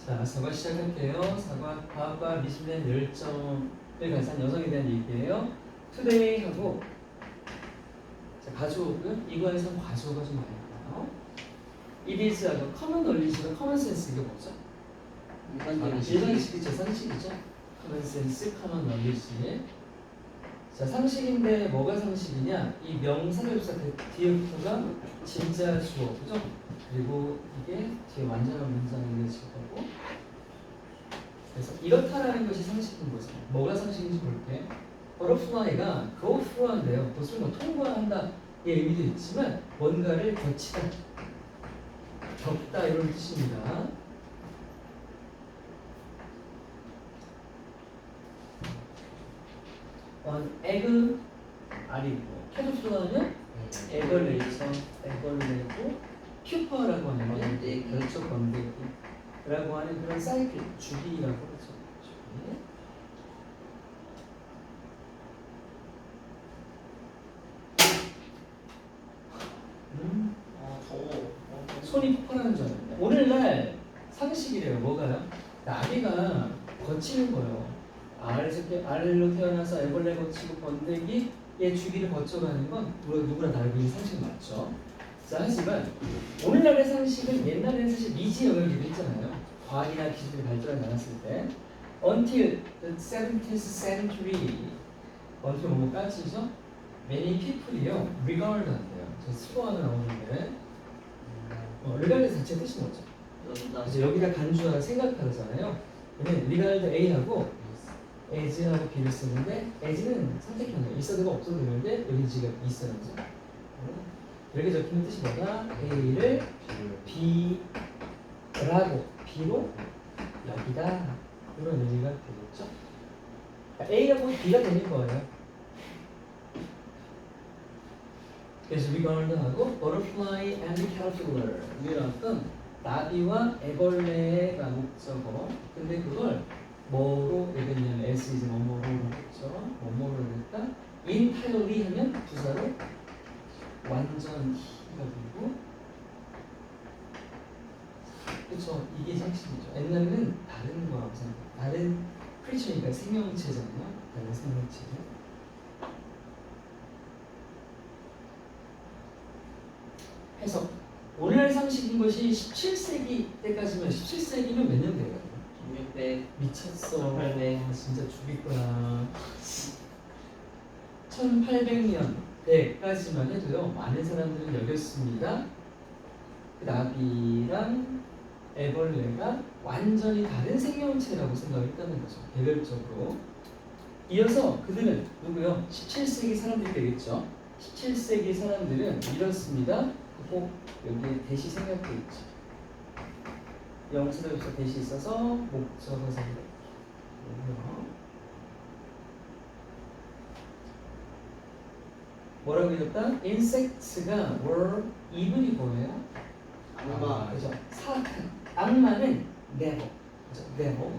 자, 사과 시작할게요. 사과 과학과 미술에 대한 열정을 가진 여성에 대한 얘기예요. today 하고 자, 가족은 이거에서 과조가 좀 많이 나와요. it is 하고 common knowledge가 common sense 이게 뭐죠? 일반식이죠, 상식이죠. common sense, common knowledge. 자, 상식인데 뭐가 상식이냐? 이 명사절사 뒤에부터가 진짜 주어, 그죠? 그리고 이게 뒤에 완전한 문장이 이어질 거고. 그래서 이렇다라는 것이 상식인 거죠. 뭐가 상식인지 볼게. butterfly가 go through인데요. 그것을 뭐 통과한다 의 의미도 있지만 뭔가를 거치다, 겪다 이런 뜻입니다. egg 알이고 캐터필러는 애벌레죠. 애벌레고 큐퍼라고 하는 게 그렇죠, 번데기라고 하는 그런 사이클 주기라고 하죠. 주기. 손이 폭발하는 줄 알았는데 오늘날 상식이래요. 뭐가요? 나비가 거치는 거예요. 알로 태어나서 애벌레 거치고 번데기의 주기를 거쳐가는 건 누구나 다 알고 있는 상식 맞죠? 자, 하지만 오늘날의 상식은 옛날에는 사실 미지 영역이기도 했잖아요. 과학이나 기술이 발전하지 않았을 때 until the 17th century until 뭐까지죠? many people이요 regard 한대요. 저 수고하는 나오는데 regard 자체 뜻이 뭐죠? 이제 여기다 간주하라 생각하잖아요. 얘는 regard A하고 as하고 b를 쓰는데 as는 선택형이에요. 있어도 되고 없어도 되는데 여기 지금 있어요. 이렇게 적히는 뜻이 뭐다? A를 B라고 B로 여기다 이런 의미가 되겠죠. A라고 B가 되는 거예요. 그래서 regard하고 butterfly and caterpillar 이런 나비와 애벌레가 목적어. 근데 그걸 뭐로 얘기했냐면 S 이제 뭐뭐로 했죠. 뭐뭐로 했다. entirely 하면 부사로 완전히가 되고, 그렇죠. 이게 상식이죠. 옛날에는 다른 거라고 생각. 다른 크리처니까 생명체잖아요. 다른 생명체. 해서 오늘날 상식인 것이 17세기 때까지면 17세기면 몇 년 돼요? 1600 미쳤어. 1800 진짜 죽일 거야. 1800년 때까지만 해도요 많은 사람들은 여겼습니다. 그 나비랑 애벌레가 완전히 다른 생명체라고 생각했다는 거죠. 개별적으로. 이어서 그들은 누구요? 17세기 사람들이 되겠죠. 17세기 사람들은 이렇습니다. 꼭 여기에 대시 생략돼 있죠. 영수대에서 대시 있어서 목적어 생략. 뭐라고 읽었다? insects가 were evil이 뭐예요? 악마. 그죠? 사악한. 악마는 never. 그죠? never.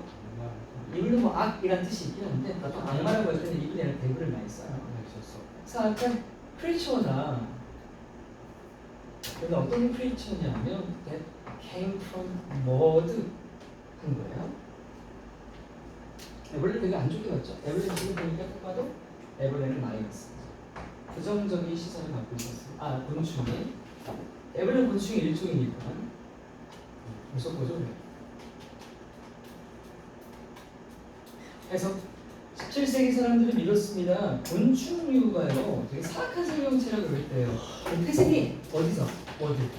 evil은 뭐 악이란 뜻이 있긴 한데 보통 악마라고 할 때는 evil이라는 대부를 많이 써요. 사악한 creature다. 근데 어떤 creature냐면 that came from mud 한 거예요. 애벌레 되게 안 좋게 봤죠? 애벌레 지금 보니까 딱 봐도 애벌레는 마이너스. 부정적인 시선을 갖고 있었어요. 곤충이. 애벌레는 곤충의 일종이니까. 무섭고죠. 그래서 17세기 사람들은 이렇습니다. 곤충류가요 되게 사악한 생명체라고 그랬대요. 태생이 어디서? 어디?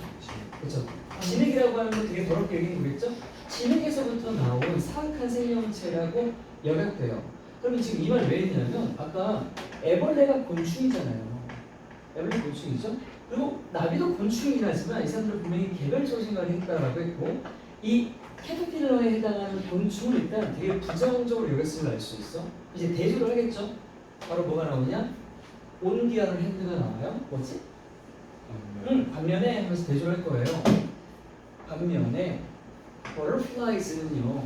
그렇죠. 진흙이라고 하는 거 되게 더럽게 여기는 거겠죠? 진흙에서부터 나온 사악한 생명체라고 여겼대요. 그러면 지금 이 말 왜 했냐면 아까 애벌레가 곤충이잖아요. 애벌레 곤충이죠? 그리고 나비도 곤충이긴 하지만 이 사람들은 분명히 개별적 생각을 했다라고 했고 이 캐터필러에 해당하는 곤충을 일단 되게 부정적으로 여겼음을 알 수 있어. 이제 대조를 하겠죠? 바로 뭐가 나오냐? 온디라는 핸드가 나와요. 뭐지? 반면에 하면서 대조를 할 거예요. 반면에 butterflies는요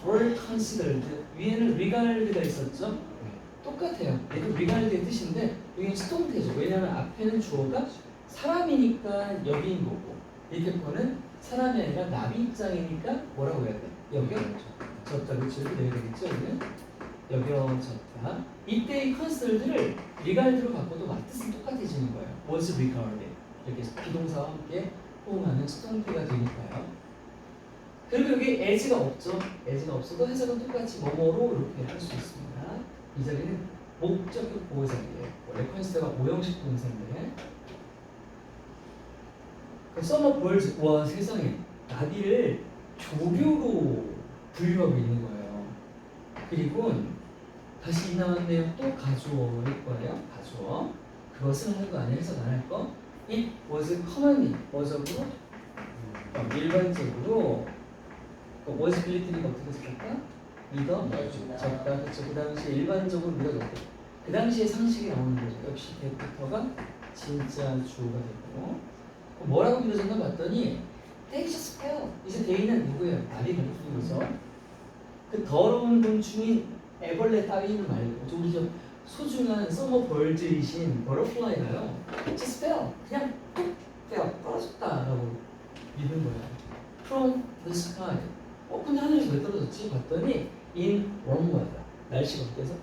were considered 위에는 regard가 있었죠? 똑같아요. 얘도 regard의 뜻인데 여기는 수동태죠. 왜냐하면 앞에는 주어가 사람이니까 여기인 거고 밑에 거는 사람이 아니라 나비 입장이니까 뭐라고 해야 돼? 여겨졌다. 그렇죠? 이렇게 돼야 되겠죠? 여기는 여겨졌다. 이때의 컨설들을 리가르드로 바꿔도 맞뜻은 똑같아지는 거예요. was regarded. 이렇게 비동사와 함께 호응하는 수동태가 되니까요. 그리고 여기 as가 없죠. as가 없어도 해석은 똑같이 뭐뭐로 이렇게 할 수 있습니다. 이 자리는 목적격 보호자리예요. 원래 컨셉가 오형식 동사인데 그 서머 벌즈 와 세상에 나비를 조류로 분류하고 있는 거예요. 그리고 다시 이 나온 내용 또 가주어일 거예요. 가주어. 그것은 할 거 아니에요. 해석 안 할 거. It was commonly was으로 일반적으로 was 빌리트니까 어떻게 쓸까? 믿어졌다. 그렇죠. 그 당시에 일반적으로 믿어졌다. 그 당시에 상식이 나오는 거죠. 역시 데프터가 진짜 주어가 되고 뭐라고 믿어졌나 봤더니 they just fell. 이제 데이는 누구예요? 나비 공주인 거죠. 그 더러운 곤충인 애벌레 따위는 말고 좀 우리 소중한 서머 벌즈이신 버터플라이가요. just fell. 그냥 뚝 fell. 떨어졌다라고 믿은 거예요. from the sky. 근데 하늘에서 왜 떨어졌지? 봤더니 in warm weather. 날씨가 어때서?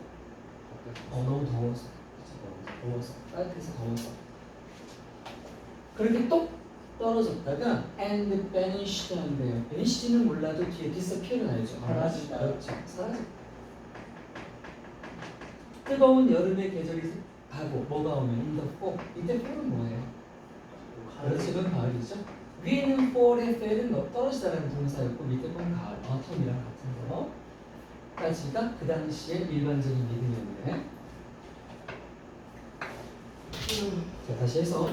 너무 더워서. 더워서. 따뜻해서 더워서. 그렇게 똑 떨어졌다가 and vanished 한대요. vanished는 몰라도 뒤에 disappear는 알죠? 사라지다. 그렇죠. 사라졌다. 뜨거운 여름의 계절이 가고 뭐가 오면 in the fall. 이때 fall은 뭐예요? 지금 가을이죠? 위에는 fall의 fell은 떨어지다라는 동사였고 밑에 건 가을, autumn이랑 같은 거까지가 그 당시에 일반적인 믿음이었는데 자, 다시 해서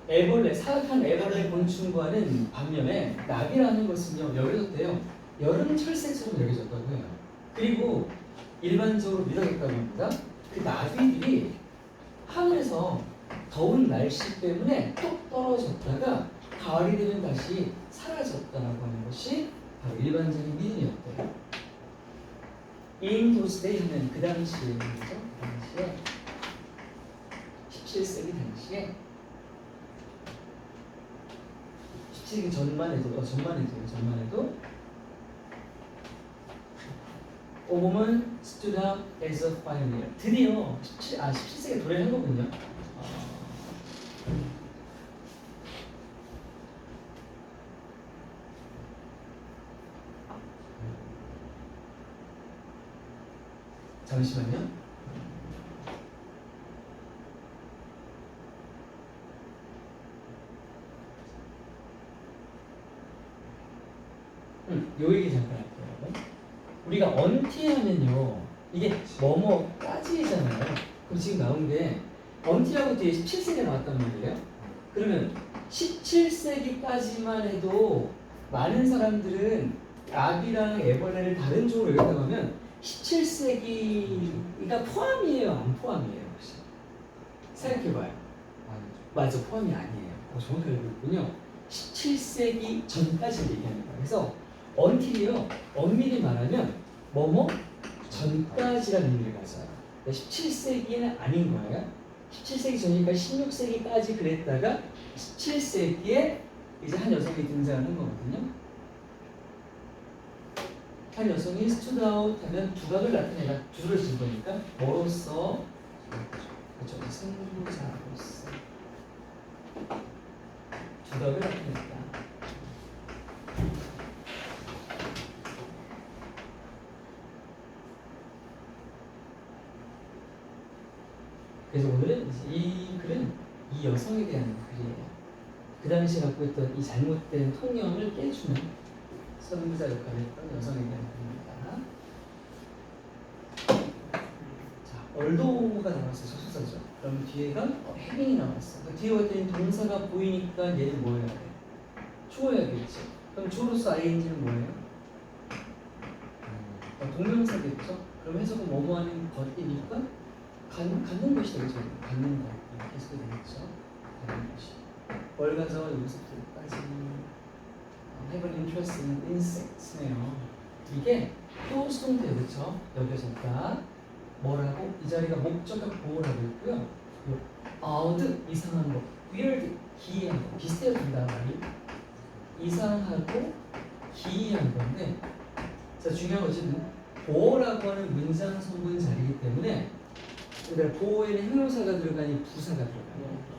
애벌레, 사악한 애벌레 곤충과는 반면에 나비라는 것은요 여겨졌대요. 여름 철새처럼 여겨졌다고 해요. 그리고 일반적으로 믿어졌다고 합니다. 그 나비들이 하늘에서 더운 날씨 때문에 뚝 떨어졌다가 가을이 되면 다시 사라졌다라고 하는 것이 바로 일반적인 믿음이었대요. In those days는 그 당시에 그렇죠? 그 당시에 17세기 당시에 17세기 전만 해도 A woman stood up as a pioneer. 드디어 17세기 도래한 거군요. 잠시만요. 요 얘기 잠깐 할게요. 여러분. 우리가 언티 하면요 이게 뭐뭐까지잖아요. 그럼 지금 나온 게 언티라고 뒤에 17세기가 나왔단 말이에요. 그러면 17세기까지만 해도 많은 사람들은 나비랑 애벌레를 다른 종으로 여겼다고 하면 17세기가 포함이에요? 안 포함이에요? 혹시? 생각해봐요. 맞아, 포함이 아니에요. 정확하게 알고 있군요. 17세기 전까지를 얘기하는 거예요. 그래서 언틸이요, 엄밀히 말하면 뭐뭐 전까지라는 의미를 가져요. 17세기는 아닌 거예요. 17세기 전이니까 16세기까지 그랬다가 17세기에 이제 한 여성이 등장하는 거거든요. 한 여성이 stood out 하면 두각을 나타내다, 두를 진 거니까 뭐로서? 그렇죠. 승부자로서 두각을 나타냈다. 그래서 오늘은 이 글은 이 여성에 대한 글이에요. 그 당시 갖고 있던 이 잘못된 통념을 깨주는 선구자 역할을 했던 여성에 대한 글입니다. 자, 얼도가 나왔어요. 소수자죠. 그럼 뒤에가 헤딩이 나왔어. 그 뒤에 왔더니 동사가 보이니까 얘를 뭐 해야 돼? 주어야겠지. 그럼 주어로서 ing는 뭐예요? 동명사겠죠? 그럼 해석은 뭐뭐 하는 것이니까 갖는 것이다. 그죠? 갖는 것. 이렇게 해석이 되겠죠? 갖는 것이. 뭘 가져? 여기서부터까지 have an interest in insects네요. 이게 또 수동태 그렇죠? 여겨졌다. 뭐라고? 이 자리가 목적격 보호를 하고 있고요. odd 이상한 거, weird 기이한 거, 비슷해진다 말이 이상하고 기이한 건데 자, 중요한 것은 보어라고 하는 문장 성분 자리이기 때문에 그러니까 보어에는 형용사가 들어가니 부사가 들어가요.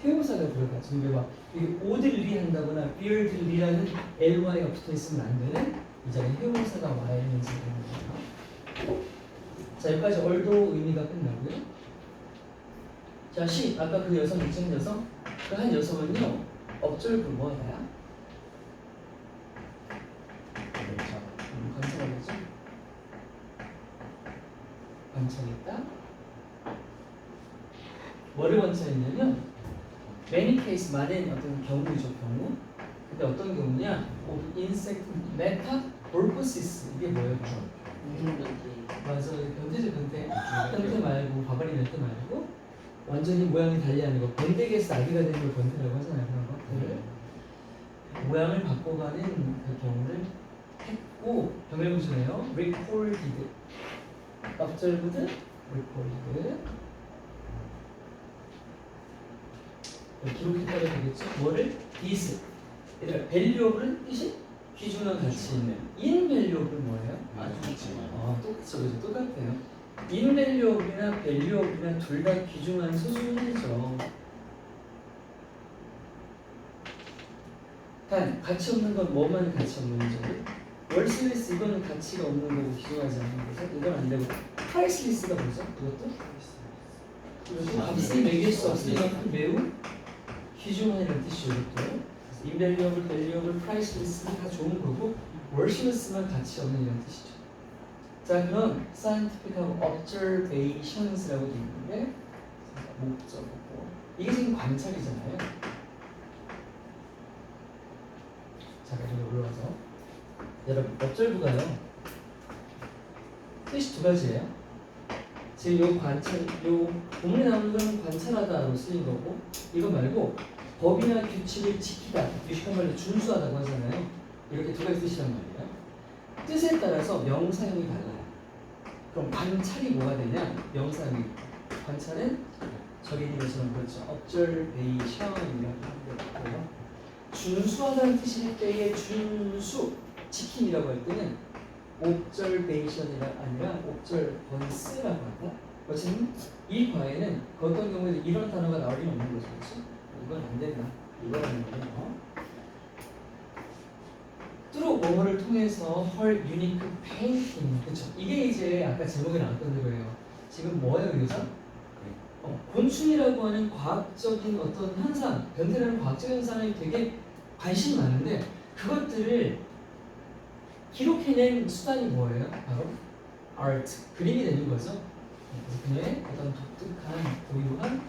형용사가 들어가. 지금 봐. 이게 오들리 한다거나 beardly라는 ly가 붙어 있으면 안 되는 이 자리에 형용사가 와야 되는 거예요. 자, 여기까지 얼도 의미가 끝나고요. 자, 시 아까 그 여성 미친 여성 그 한 여성은요 observe 뭐하다야? 관찰하겠죠? 관찰했다. 뭐를 관찰했냐면 many case 많은 어떤 경우죠 경우. 근데 어떤 경우냐? of insect metamorphosis 이게 뭐예요? 맞아, 변태죠 변태. 변태 말고 바바리 변태 말고 완전히 모양이 달리하는 거. 번데기에서 아기가 되는 걸 변태라고 하잖아요. 그런 것들을 모양을 바꿔가는 그 경우를 했고 병렬구조네요. recorded, observed, recorded. 기록했다가 되겠죠. 뭐를? this. 얘들아, valuable은 뜻이 귀중한 가치 있는. invaluable은 뭐예요? 똑같죠, 그죠? 똑같아요. invaluable이나 valuable이나 둘 다 귀중한 소수문이죠. 단 가치 없는 건 뭐만 가치 없는 거죠? worthless 이거는 가치가 없는 거고 귀중하지 않는 거죠. 이건 안 되고 priceless가 뭐죠? 그것도 값을 매길 수 없을 만큼 매우 귀중한이라는 뜻이죠. 이것도 invaluable, valuable, priceless는 다 좋은 거고 worthless만 가치 없는 이라는 뜻이죠. 자, 그럼 scientific하고 observations라고 되어 있는데 목적어고 이게 지금 관찰이잖아요. 자, 그리고 올라와서 여러분 observe가요 뜻이 두 가지예요. 지금 요 관찰, 요 본문에 나오는 건 관찰하다로 쓰인 거고 이거 말고 법이나 규칙을 지키다, 규칙한 말로 준수하다고 하잖아요. 이렇게 두 가지 뜻이란 말이에요. 뜻에 따라서 명사형이 달라요. 그럼 관찰이 뭐가 되냐? 명사형이 관찰은 저기 있는 것처럼 그렇죠. observation이라고 하고요. 준수하다는 뜻일 때의 준수, 지킴이라고 할 때는 observation이가 아니라 observance라고 한다. 어쨌든 이 과에는 그 어떤 경우에도 이런 단어가 나올 리 없는 거죠. 그렇죠? 이건 안 된다. 이거라는 거예요. 뚜루 뭐뭐를 통해서 her unique painting. 그렇죠? 이게 이제 아까 제목에 나왔던 거예요. 지금 뭐예요, 여기서? 곤충이라고 하는 과학적인 어떤 현상, 변태라는 과학적 현상에 되게 관심이 많은데 그것들을 기록해낸 수단이 뭐예요? 바로 art, 그림이 되는 거죠. 그래서 그녀의 어떤 독특한, 고유한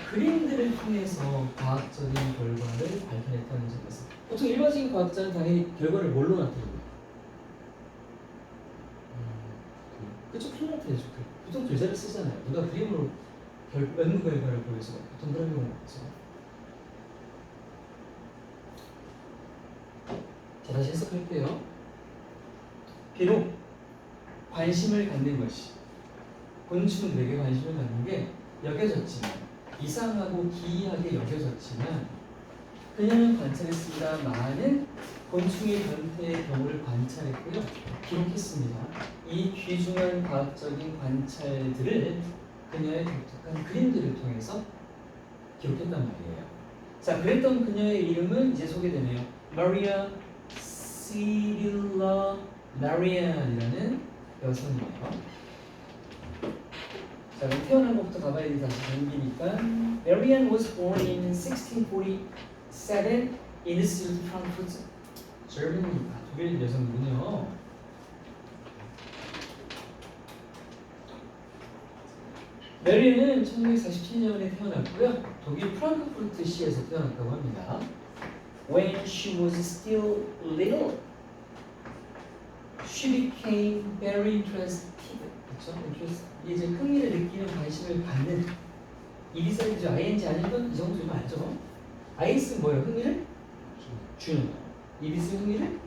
그림들을 통해서 과학적인 결과를 발견했다는 점에서 보통 일반적인 과학자는 당연히 결과를 뭘로 나타내요? 그쵸? 표로 나타내죠. 보통 글자를 쓰잖아요. 누가 그림으로 연구 결과를 보여서 보통 그런 경우가 없죠. 자, 다시 해석할게요. 비록 관심을 갖는 것이 곤충들에게 관심을 갖는 게 여겨졌지만 이상하고 기이하게 여겨졌지만 그녀는 관찰했습니다. 많은 곤충의 변태의 경우를 관찰했고요. 기록했습니다. 이 귀중한 과학적인 관찰들을 그녀의 독특한 그림들을 통해서 기록했단 말이에요. 자, 그랬던 그녀의 이름은 이제 소개되네요. Maria Cyrilla Marian이라는 여성이에요. 자, 그럼 태어난 것부터 가봐야 돼. 다시 전기니까. Marian was born in 1647 in Frankfurt, Germany. 독일 여성이군요. 메리는 1947년에 태어났고요. 독일 프랑크푸르트 시에서 태어났다고 합니다. When she was still little, she became very interested. 그렇죠? 이제 흥미를 느끼는 관심을 갖는 이리사이즈 ing 아닌 건 이 정도면 알죠? ing은 뭐예요? 흥미를 주는 거. 이리스 흥미를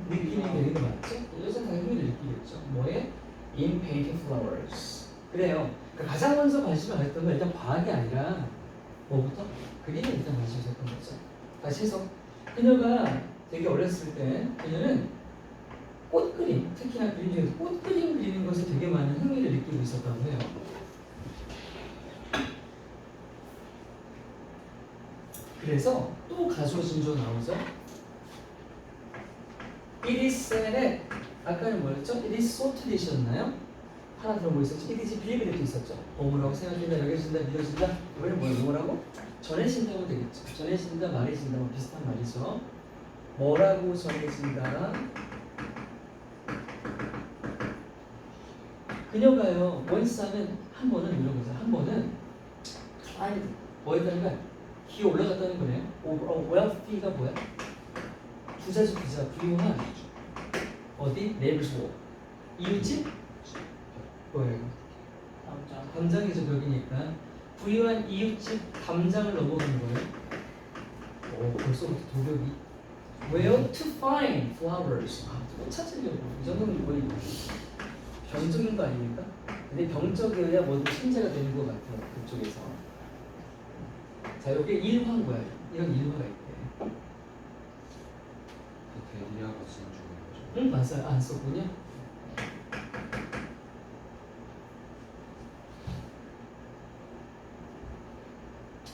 느끼는 게 되는 거 맞죠? 여자는 다 흥미를 느끼겠죠. 뭐에? In painting flowers. 그래요. 그러니까 가장 먼저 관심을 가졌던 건 일단 과학이 아니라 뭐부터? 그림에 일단 관심을 가졌던 거죠. 다시 해서 그녀가 되게 어렸을 때 그녀는 꽃 그림, 특히나 그림 중에서 꽃 그림 그리는 것에 되게 많은 흥미를 느끼고 있었다고 해요. 그래서 또 가수로 진조 나오죠. It is said that 아까는 뭐였죠? It is so tradition나요? 하나 들어보고 있었죠. It is believed 있었죠. 뭐라고 생각된다, 여겨진다, 믿어진다. 이번엔 뭐라고? 전해진다고 되겠죠. 전해진다, 말해진다, 뭐 비슷한 말이죠. 뭐라고 전해진다? 그녀가요. 원스 하면 한 번은 이런 거죠. 한 번은 climbed 뭐 했다는 거야? 기어 올라갔다는 거네요. wealthy가 뭐야? 부자죠, 부자. 부유한 어디? neighbor's wall. 이웃집? 뭐예요? 담장이죠, 벽이니까. 부유한 이웃집 담장을 넘어가는 거예요. 오, 벌써부터 도벽이. Where to find flowers? 아, 또 찾으려고. 이 정도는 거의 병적인 거 아닙니까? 근데 병적이어야 뭐든 신재가 되는 것 같아요, 그쪽에서. 자, 여기 일화인 거야. 이런 일화가 있대. 데리아가 진주인 거죠. 응, 맞아요. 안 썼군요.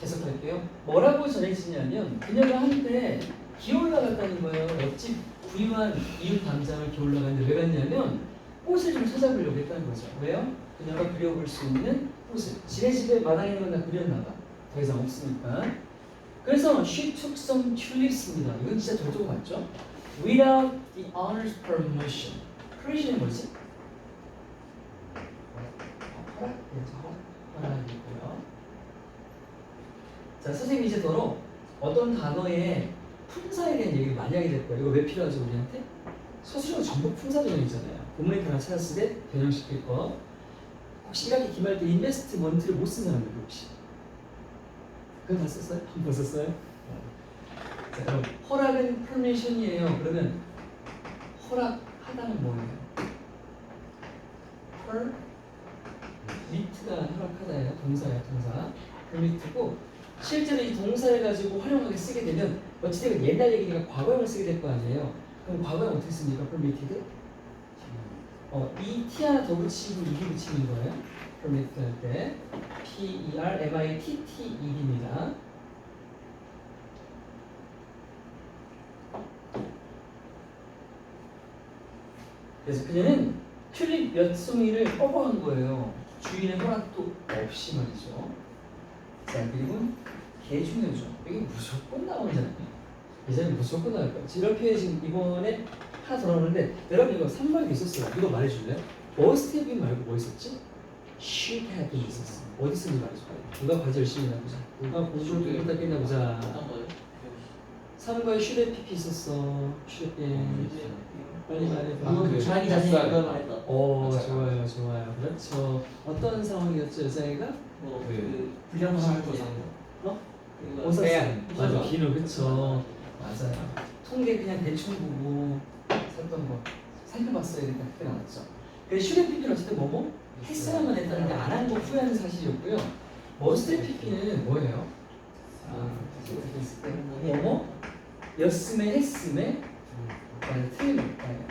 해석할게요. 뭐라고 전해지냐면 그녀가 한때 기어 올라갔다는 거예요. 옆집 부유한 이웃 담장을 기어 올라갔는데 왜 갔냐면 꽃을 좀 찾아보려고 했다는 거죠. 왜요? 그녀가 그려볼 수 있는 꽃을. 지네 집에 마당에 있는 건 다 그렸나 봐. 더 이상 없으니까. 그래서 she took some tulips입니다. 이건 진짜 저쪽으로 맞죠? Without the owner's permission. permission이 뭐지? 허락? 허락이고요. 자, 선생님이 이제 더러 어떤 단어의 품사에 대한 얘기를 많이 하게 될 거예요. 이거 왜 필요하죠, 우리한테? 서술형 전부 품사 전형이잖아요. 본문에 하나 찾았을 때 변형시킬 거. 혹시 1학기 기말 때 인베스트먼트를 못 쓴 사람들 혹시? 그거 다 썼어요? 한 번 썼어요? 자, 그럼 허락은 permission이에요. 그러면 허락하다는 뭐예요? permit가 허락하다예요. 동사예요, 동사. permit고 실제로 이 동사를 가지고 활용하게 쓰게 되면 어찌되건 옛날 얘기니까 과거형을 쓰게 될 거 아니에요. 그럼 과거형 어떻게 씁니까? permitted? 이 T 하나 더 붙이고 이게 붙이는 거예요. permit 할 때 P-E-R-M-I-T-T-E-D입니다. 그래서 그녀는 튤립 몇 송이를 뽑아간 거예요. 주인의 허락도 없이 말이죠. 자, 그리고 개 중요죠. 이게 무조건 나오잖아요. 예전에 무조건 나올 거예요. 이런 표현이 지금 이번에 하나 더 나오는데 여러분 이거 3번에도 있었어요. 이거 말해줄래요? must have been 말고 뭐 있었지? should have been 있었어. 어디 쓰는지 말해줄까요? 누가 과제 열심히 했나 보자. 누가 공부를 좀 했나 보자. 어떤 거요? 3번에 should have been 있었어. should have been. 빨리 말해. 그 자기 자기 자신이 그걸 자신이 말했다. 좋아요, 좋아요. 그렇죠. 어떤 상황이었죠, 여자애가? 그 불량한 거 어? 그거 세안. 맞아, 비누, 그쵸. 맞아요. 통계 그냥 대충 보고 샀던 거 살펴봤어야 되니까 그게 나왔죠. 그래서 슈레피피는 어쨌든 뭐뭐? 했어야만 했다는 게 안 한 거 후회하는 사실이었고요. 머스트레피피는 뭐예요? 뭐뭐? 였음에 했음에 틀림없다예요.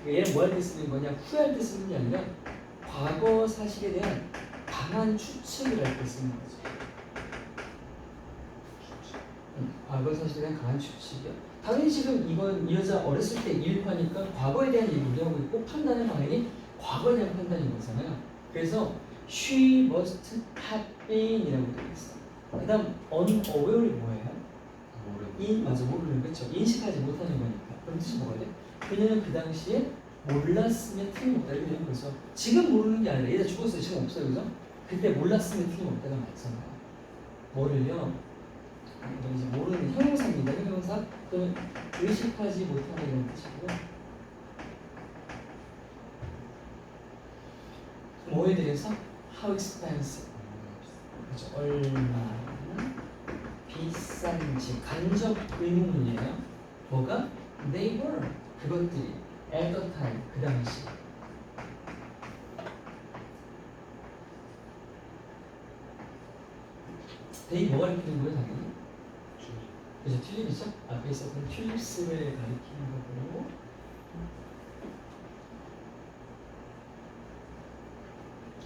얘는 뭐 할 때 쓰는 거냐? 후회할 때 쓰는 게 아니라 과거 사실에 대한 강한 추측을 할 때 쓰는 거죠. 과거 사실에 대한 강한 추측이요. 당연히 지금 이건 이 여자 어렸을 때 일파니까 과거에 대한 얘기를 하고 있고 판단은 당연히 과거에 대한 판단인 거잖아요. 그래서 she must have been이라고 되어 있어. 그다음 unaware이 뭐예요? 맞아, 모르는 거죠. 인식하지 못하는 거니까. 그럼 뜻이 뭐가 돼? 그녀는 그 당시에 몰랐으면 틀림없다 이렇게 되는 거죠. 지금 모르는 게 아니라 얘가 죽었어요. 지금 없어요, 그죠? 그때 몰랐으면 틀림없다가 맞잖아요. 뭐를요? 이건 이제 모르는 형용사입니다. 형용사 또는 의식하지 못하는 이런 뜻이고요. 뭐에 대해서? How expensive. 그렇죠. 얼마나 비싼지 간접 의문문이에요. 뭐가? They were. 그것들이 at the time. 그 당시. they 뭐가 이렇게 되는 거예요, 당연히? 그죠? 튤립이죠? 앞에 있었던 튤립스를 가리키는 거고.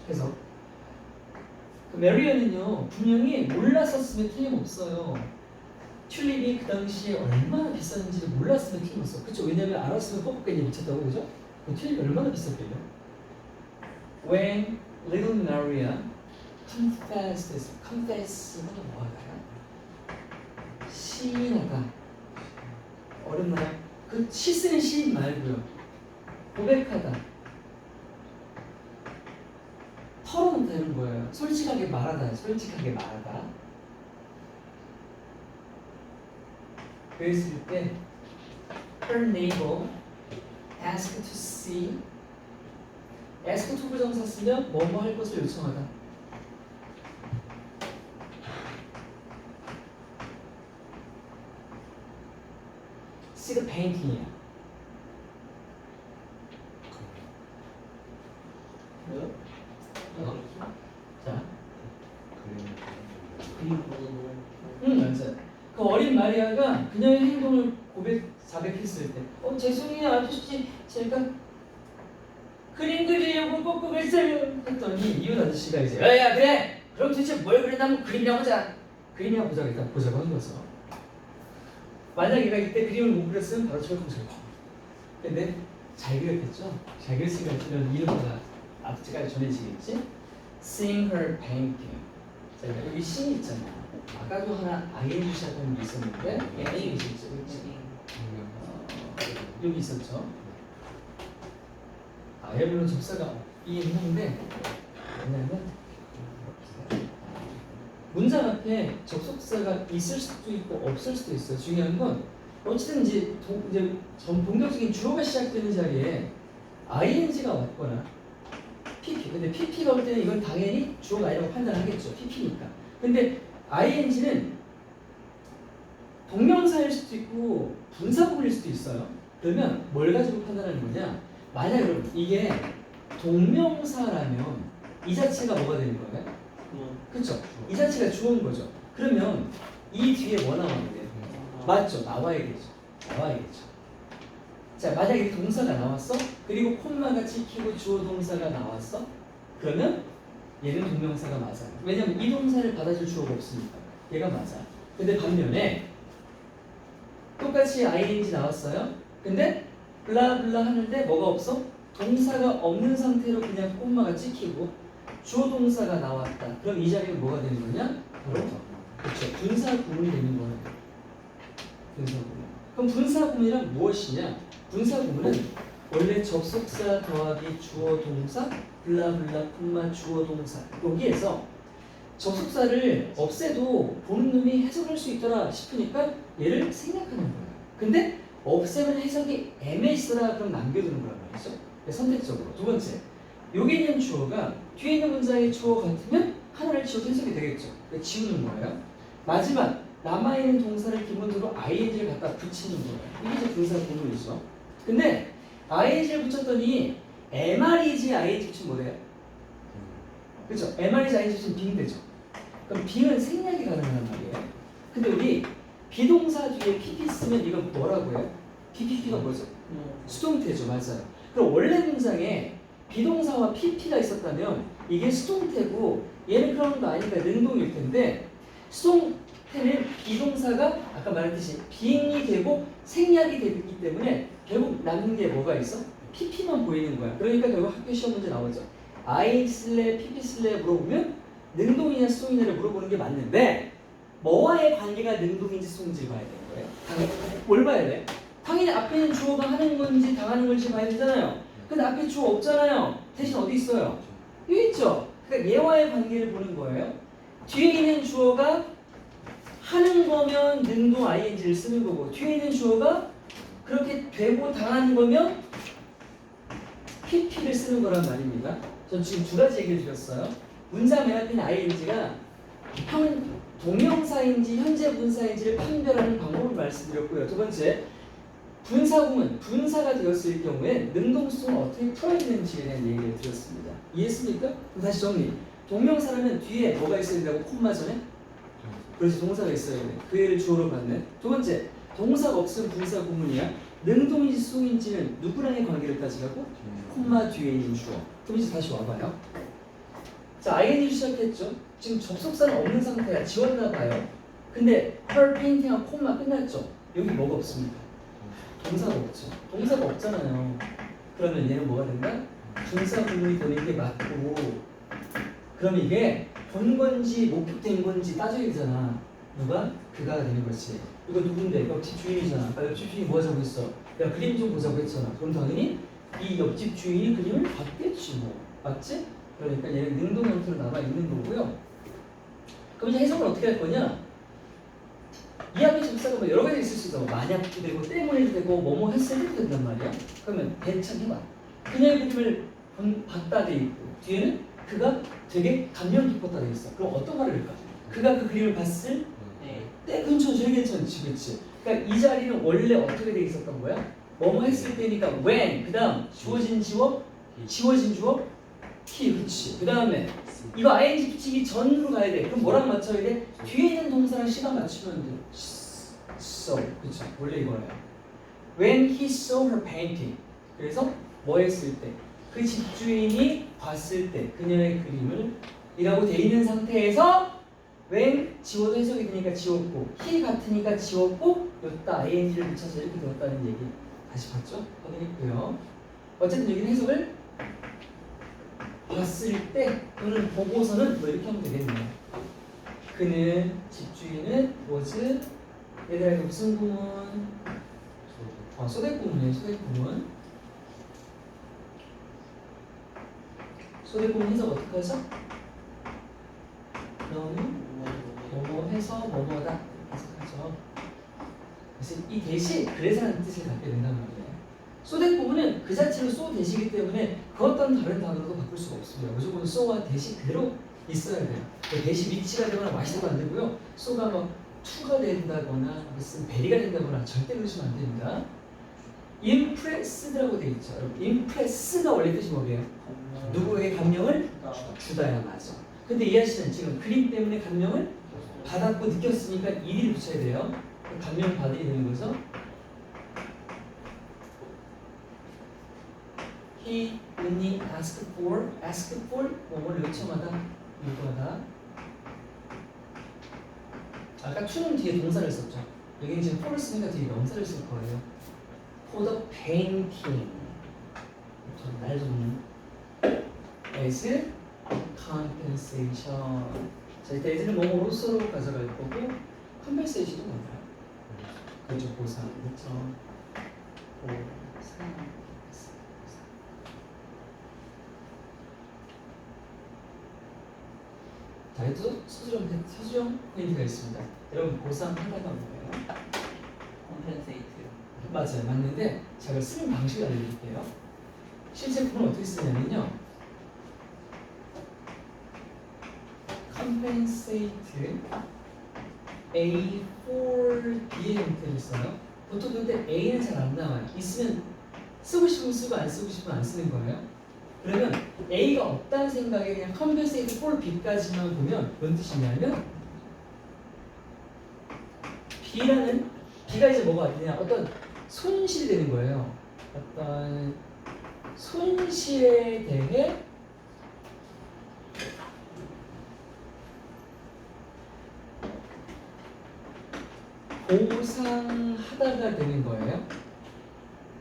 그래서 그 메리언은요 분명히 몰랐었으면 틀림없어요. 튤립이 그 당시에 얼마나 비쌌는지를 몰랐으면 틀림없어. 그쵸? 왜냐면 알았으면 뻑뻑하게 미쳤다고 그죠? 그 튤립이 얼마나 비쌌겠요? When little Maria confess가 뭐하다가 시인하다 어렵나요? 그 시 쓰는 시인 말고요. 고백하다 털어놓다 이런 거예요. 솔직하게 말하다, 솔직하게 말하다. 그랬을 때 her neighbor asked to see ask to 부정사 쓰면 뭐뭐 할 것을 요청하다. see the painting이야. 자, 맞아요. 그 어린 마리아가 그녀의 행동을 자백했을 때, 죄송해요 아저씨, 제가 그림 그리려고 꼭 그랬어요 했더니 이웃 아저씨가 이제, 야 그래, 그럼 도대체 뭘 그렸나 한번 그림이나 보자. 그림이나 보자고 일단 보자고 한 거죠. 만약 얘가 이때 그림을 못 그렸으면 바로 철컹철컹. 근데 잘 그렸겠죠? 잘 그렸으니까 이런 이름보다 앞뒤까지 전해지겠지? Seeing her painting. 자, 여기 씬이 있잖아요. 아까도 하나 ing 시작하는 게 있었는데 ing 있었죠, 그렇지? 여기 있었죠. 여기는 접사가 있는데 왜냐면 문장 앞에 접속사가 있을 수도 있고 없을 수도 있어요. 중요한 건 어쨌든 이제 본격적인 주어가 시작되는 자리에 ing가 왔거나 pp. 근데 pp가 올 때는 이건 당연히 주어가 아니라고 판단하겠죠. pp니까. 근데 ing는 동명사일 수도 있고 분사구문일 수도 있어요. 그러면 뭘 가지고 판단하는 거냐? 만약 여러분 이게 동명사라면 이 자체가 뭐가 되는 거예요? 그렇죠? 이 자체가 주어인 거죠. 그러면 이 뒤에 뭐 나와야 돼요? 맞죠? 나와야겠죠. 나와야겠죠. 자, 만약에 동사가 나왔어? 그리고 콤마가 찍히고 주어 동사가 나왔어? 그러면 얘는 동명사가 맞아요. 왜냐면 이 동사를 받아줄 주어가 없으니까. 얘가 맞아. 근데 반면에 똑같이 ing 나왔어요. 근데 블라블라 하는데 뭐가 없어? 동사가 없는 상태로 그냥 콤마가 찍히고 주어 동사가 나왔다. 그럼 이 자리는 뭐가 되는 거냐? 바로 그렇죠. 분사 구문이 되는 거예요. 분사 구문. 그럼 분사 구문이란 무엇이냐? 분사 구문은 원래 접속사 더하기 주어 동사 블라블라 콤마 주어 동사 여기에서 접속사를 없애도 보는 놈이 해석할 수 있더라 싶으니까 얘를 생략하는 거예요. 근데 없애면 해석이 애매했으라 그럼 남겨두는 거란 말이죠. 선택적으로. 두 번째, 여기 있는 주어가 뒤에 있는 문장의 주어 같으면 하나를 지워도 해석이 되겠죠. 지우는 거예요. 마지막, 남아있는 동사를 기본적으로 ing를 갖다 붙이는 거예요. 이게 이제 분사 구문이죠. 근데 ing를 붙였더니 MR이지 ing 붙이면 뭐래요? 그렇죠? MR이지 ing 붙이면 being 되죠. 그럼 being은 생략이 가능한 말이에요. 근데 우리 비동사 뒤에 pp 쓰면 이건 뭐라고 해요? PPP가 뭐죠? 수동태죠. 맞아요. 그럼 원래 문장에 비동사와 pp가 있었다면 이게 수동태고 얘는 그런 거 아니니까 능동일 텐데 수동태는 비동사가 아까 말했듯이 being이 되고 생략이 되기 때문에 결국 남는 게 뭐가 있어? pp만 보이는 거야. 그러니까 결국 학교 시험 문제 나오죠. ing 쓸래 pp 쓸래 물어보면 능동이냐 수동이냐를 물어보는 게 맞는데 뭐와의 관계가 능동인지 수동인지 봐야 되는 거예요. 당연히 뭘 봐야 돼? 당연히 앞에 있는 주어가 하는 건지 당하는 건지 봐야 되잖아요. 근데 앞에 주어 없잖아요. 대신 어디 있어요? 여기 있죠. 그러니까 얘와의 관계를 보는 거예요. 뒤에 있는 주어가 하는 거면 능동 ing를 쓰는 거고 뒤에 있는 주어가 그렇게 되고 당하는 거면 pp를 쓰는 거란 말입니다. 전 지금 두 가지 얘기를 드렸어요. 문장 맨 앞에 있는 ing가 동명사인지 현재 분사인지를 판별하는 방법을 말씀드렸고요. 두 번째, 분사구문, 분사가 되었을 경우에 능동수동을 어떻게 풀어야 되는지에 대한 얘기를 드렸습니다. 이해했습니까? 그럼 다시 정리. 동명사라면 뒤에 뭐가 있어야 된다고? 콤마 전에? 그래서 동사가 있어야 돼. 그 애를 주어로 받는. 두 번째, 동사가 없으면 분사 구문이야. 능동인지 수동인지는 누구랑의 관계를 따지라고? 콤마 뒤에 있는 주어. 그럼 이제 다시 와봐요. 자, ing 시작했죠. 지금 접속사는 없는 상태야. 지웠나 봐요. 근데 her painting하고 콤마 끝났죠. 여기 뭐가 없습니다. 동사가 없죠. 동사가 없잖아요. 그러면 얘는 뭐가 된다? 분사 구문이 되는 게 맞고, 그럼 이게 본 건지 목격된 건지 따져야 되잖아. 누가? 그가 되는 거지. 이거 누군데? 옆집 주인이잖아. 아까 옆집 주인이 뭐 하자고 했어? 야, 그림 좀 보자고 했잖아. 그럼 당연히 이 옆집 주인이 그림을 봤겠지 뭐. 맞지? 그러니까 얘는 능동 형태로 남아 있는 거고요. 그럼 이제 해석을 어떻게 할 거냐? 이 앞에 접사가 뭐 여러 가지 있을 수 있어. 만약도 되고 때문에도 되고 뭐뭐 했을 때도 된단 말이야. 그러면 대창해봐. 그녀의 그림을 봤다 돼 있고 뒤에는 그가 되게 감명 깊었다 돼 있어. 그럼 어떤 말을 할까? 그가 그 그림을 봤을 때 근처 제일 괜찮지, 그렇지? 그러니까 이 자리는 원래 어떻게 돼 있었던 거야? 뭐뭐 했을 때니까 when 그다음 주어진 주어, 지워진 주어, he, 그렇지? 그다음에 이거 ing 붙이기 전으로 가야 돼. 그럼 뭐랑 맞춰야 돼? 뒤에 있는 동사랑 시간 맞추면 돼. So, 그렇죠? 원래 이거예요. When he saw her painting. 그래서 뭐 했을 때? 그 집주인이 봤을 때 그녀의 그림을 이라고 돼 있는 상태에서 when 지워도 해석이 되니까 지웠고 he 같으니까 지웠고 여기다 ing를 붙여서 이렇게 되었다는 얘기 다시 봤죠? 확인했고요. 어쨌든 여기는 해석을 봤을 때 또는 보고서는 뭐 이렇게 하면 되겠네요. 그는 집주인은 뭐지? 얘들아 이거 무슨 구문? 소대 구문이에요. 소대 구문. 소대 구문 해석 어떻게 하죠? 너는 뭐뭐 해서 뭐뭐다 해석하죠. 그래서 이 대시 그래서라는 뜻을 갖게 된단 말이에요. 소대 구문은 그 자체로 소 대시이기 때문에 그 어떤 다른 단어로도 바꿀 수가 없습니다. 무조건 소와 대시 그대로 있어야 돼요. 대시 위치가 되거나 마시도 안 되고요. 소가 뭐 투가 된다거나 무슨 베리가 된다거나 절대 그러시면 안 됩니다. impressed라고 되어 있죠. 여러분, impress가 원래 뜻이 뭐예요? 누구에게 감명을 주다야 맞아. 근데 이 아저씨는 지금 그림 때문에 감명을 받았고 느꼈으니까 이를 붙여야 돼요. 감명 받으게 되는 거죠. He only asked for 뭐를 요청하다, 요구하다. 아까 to는 뒤에 동사를 썼죠. 여기는 지금 for를 쓰니까 뒤에 명사를 쓸 거예요. For the painting. 날 좀 as compensation. 자, 이때 as를 뭐뭐로서로 가져갈 거고 compensation도 뭔가요? 그렇죠, 보상. 그렇죠. 보상. 자, 또 서술형 포인트가 있습니다. 여러분 보상하다가 뭐예요? 컴펜세이트. 맞아요, 맞는데 제가 쓰는 방식을 알려드릴게요. 실제 구문을 어떻게 쓰냐면요, compensate A for B의 형태를 써요. 보통 근데 A는 잘 안 나와요. 있으면 쓰고 싶으면 쓰고 안 쓰고 싶으면 안 쓰는 거예요. 그러면 A가 없다는 생각에 그냥 compensate for B까지만 보면 뭔 뜻이냐면 B가 이제 뭐가 되냐, 어떤 손실이 되는 거예요. 어떤 손실에 대해 보상하다가 되는 거예요.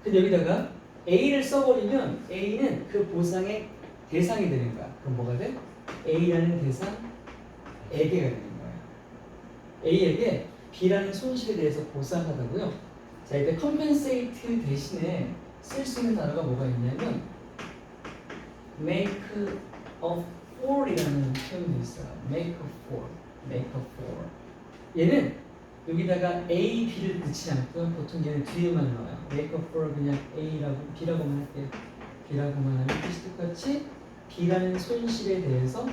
근데 여기다가 A를 써버리면 A는 그 보상의 대상이 되는 거야. 그럼 뭐가 돼? A라는 대상에게가 되는 거예요. A에게 B라는 손실에 대해서 보상하다고요. 자, 이때 compensate 대신에 쓸 수 있는 단어가 뭐가 있냐면 make a for이라는 표현이 있어요. make a for. 얘는 여기다가 A, B를 넣지 않고요. 보통 얘는 뒤에만 나와요. make a for 그냥 A라고 B라고만 할게요. B라고만 하면 뜻이 똑같이 B라는 손실에 대해서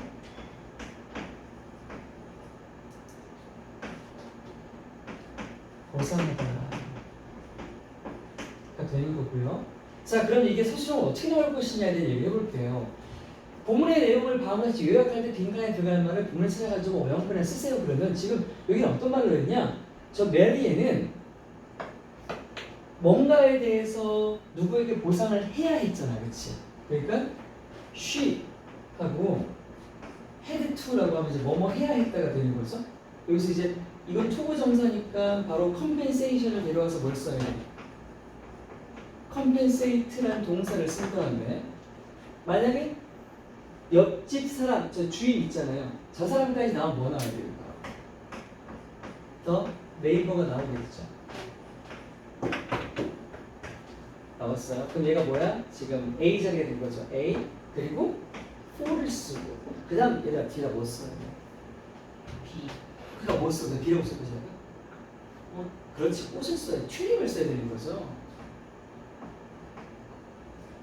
보상하다 되는 거고요. 자, 그럼 이게 서술형을 어떻게 나올 것이냐에 대해 얘기해 볼게요. 본문의 내용을 바와 같이 요약할 때 빈칸에 들어가는 말을 본문을 찾아가지고 어영분에 쓰세요. 그러면 지금 여기는 어떤 말로 했냐? 저 메리에는 뭔가에 대해서 누구에게 보상을 해야 했잖아, 그렇지? 그러니까 she 하고 had to라고 하면 이제 뭐뭐 해야 했다가 되는 거죠. 여기서 이제 이건 투부정사니까 바로 compensation을 데려와서 뭘 써야 돼? compensate라는 동사를 쓴 다음에 만약에 옆집 사람, 저 주인 있잖아요. 저 사람까지 나오면 뭐 나와야 돼요? 더 네이버가 나오겠죠. 나왔어요. 그럼 얘가 뭐야? 지금 A 자리가 된 거죠. A 그리고 for를 쓰고 그 다음 얘가 뒤에다 뭐 써요? B. 그니까 뭐 써요? B라고 쓸 거잖아. 그렇지. 꽃을 써야 돼. 튤립을 써야 되는 거죠.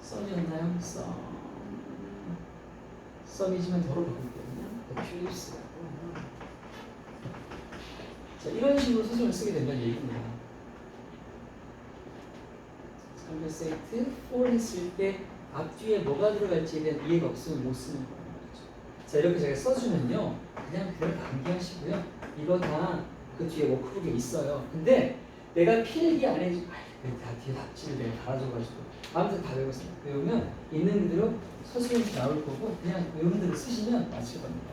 썸이었나요? 썸이지만 덜어 바꿀 때는요. 튤립스라고. 자, 이런 식으로 소설을 쓰게 된다는 얘기입니다. compensate for 했을 때 앞뒤에 뭐가 들어갈지에 대한 이해가 없으면 못 쓰는 거예요. 자, 이렇게 제가 써주면요. 그냥 그걸 암기하시고요. 이거 다 그 뒤에 워크북에 있어요. 근데 내가 필기 안 해주, 다 뒤에 답지를 내가 달아줘가지고 아무튼 다 외웠습니다. 외우면 있는 그대로 서술에서 나올 거고 그냥 외운 대로 쓰시면 맞을 겁니다.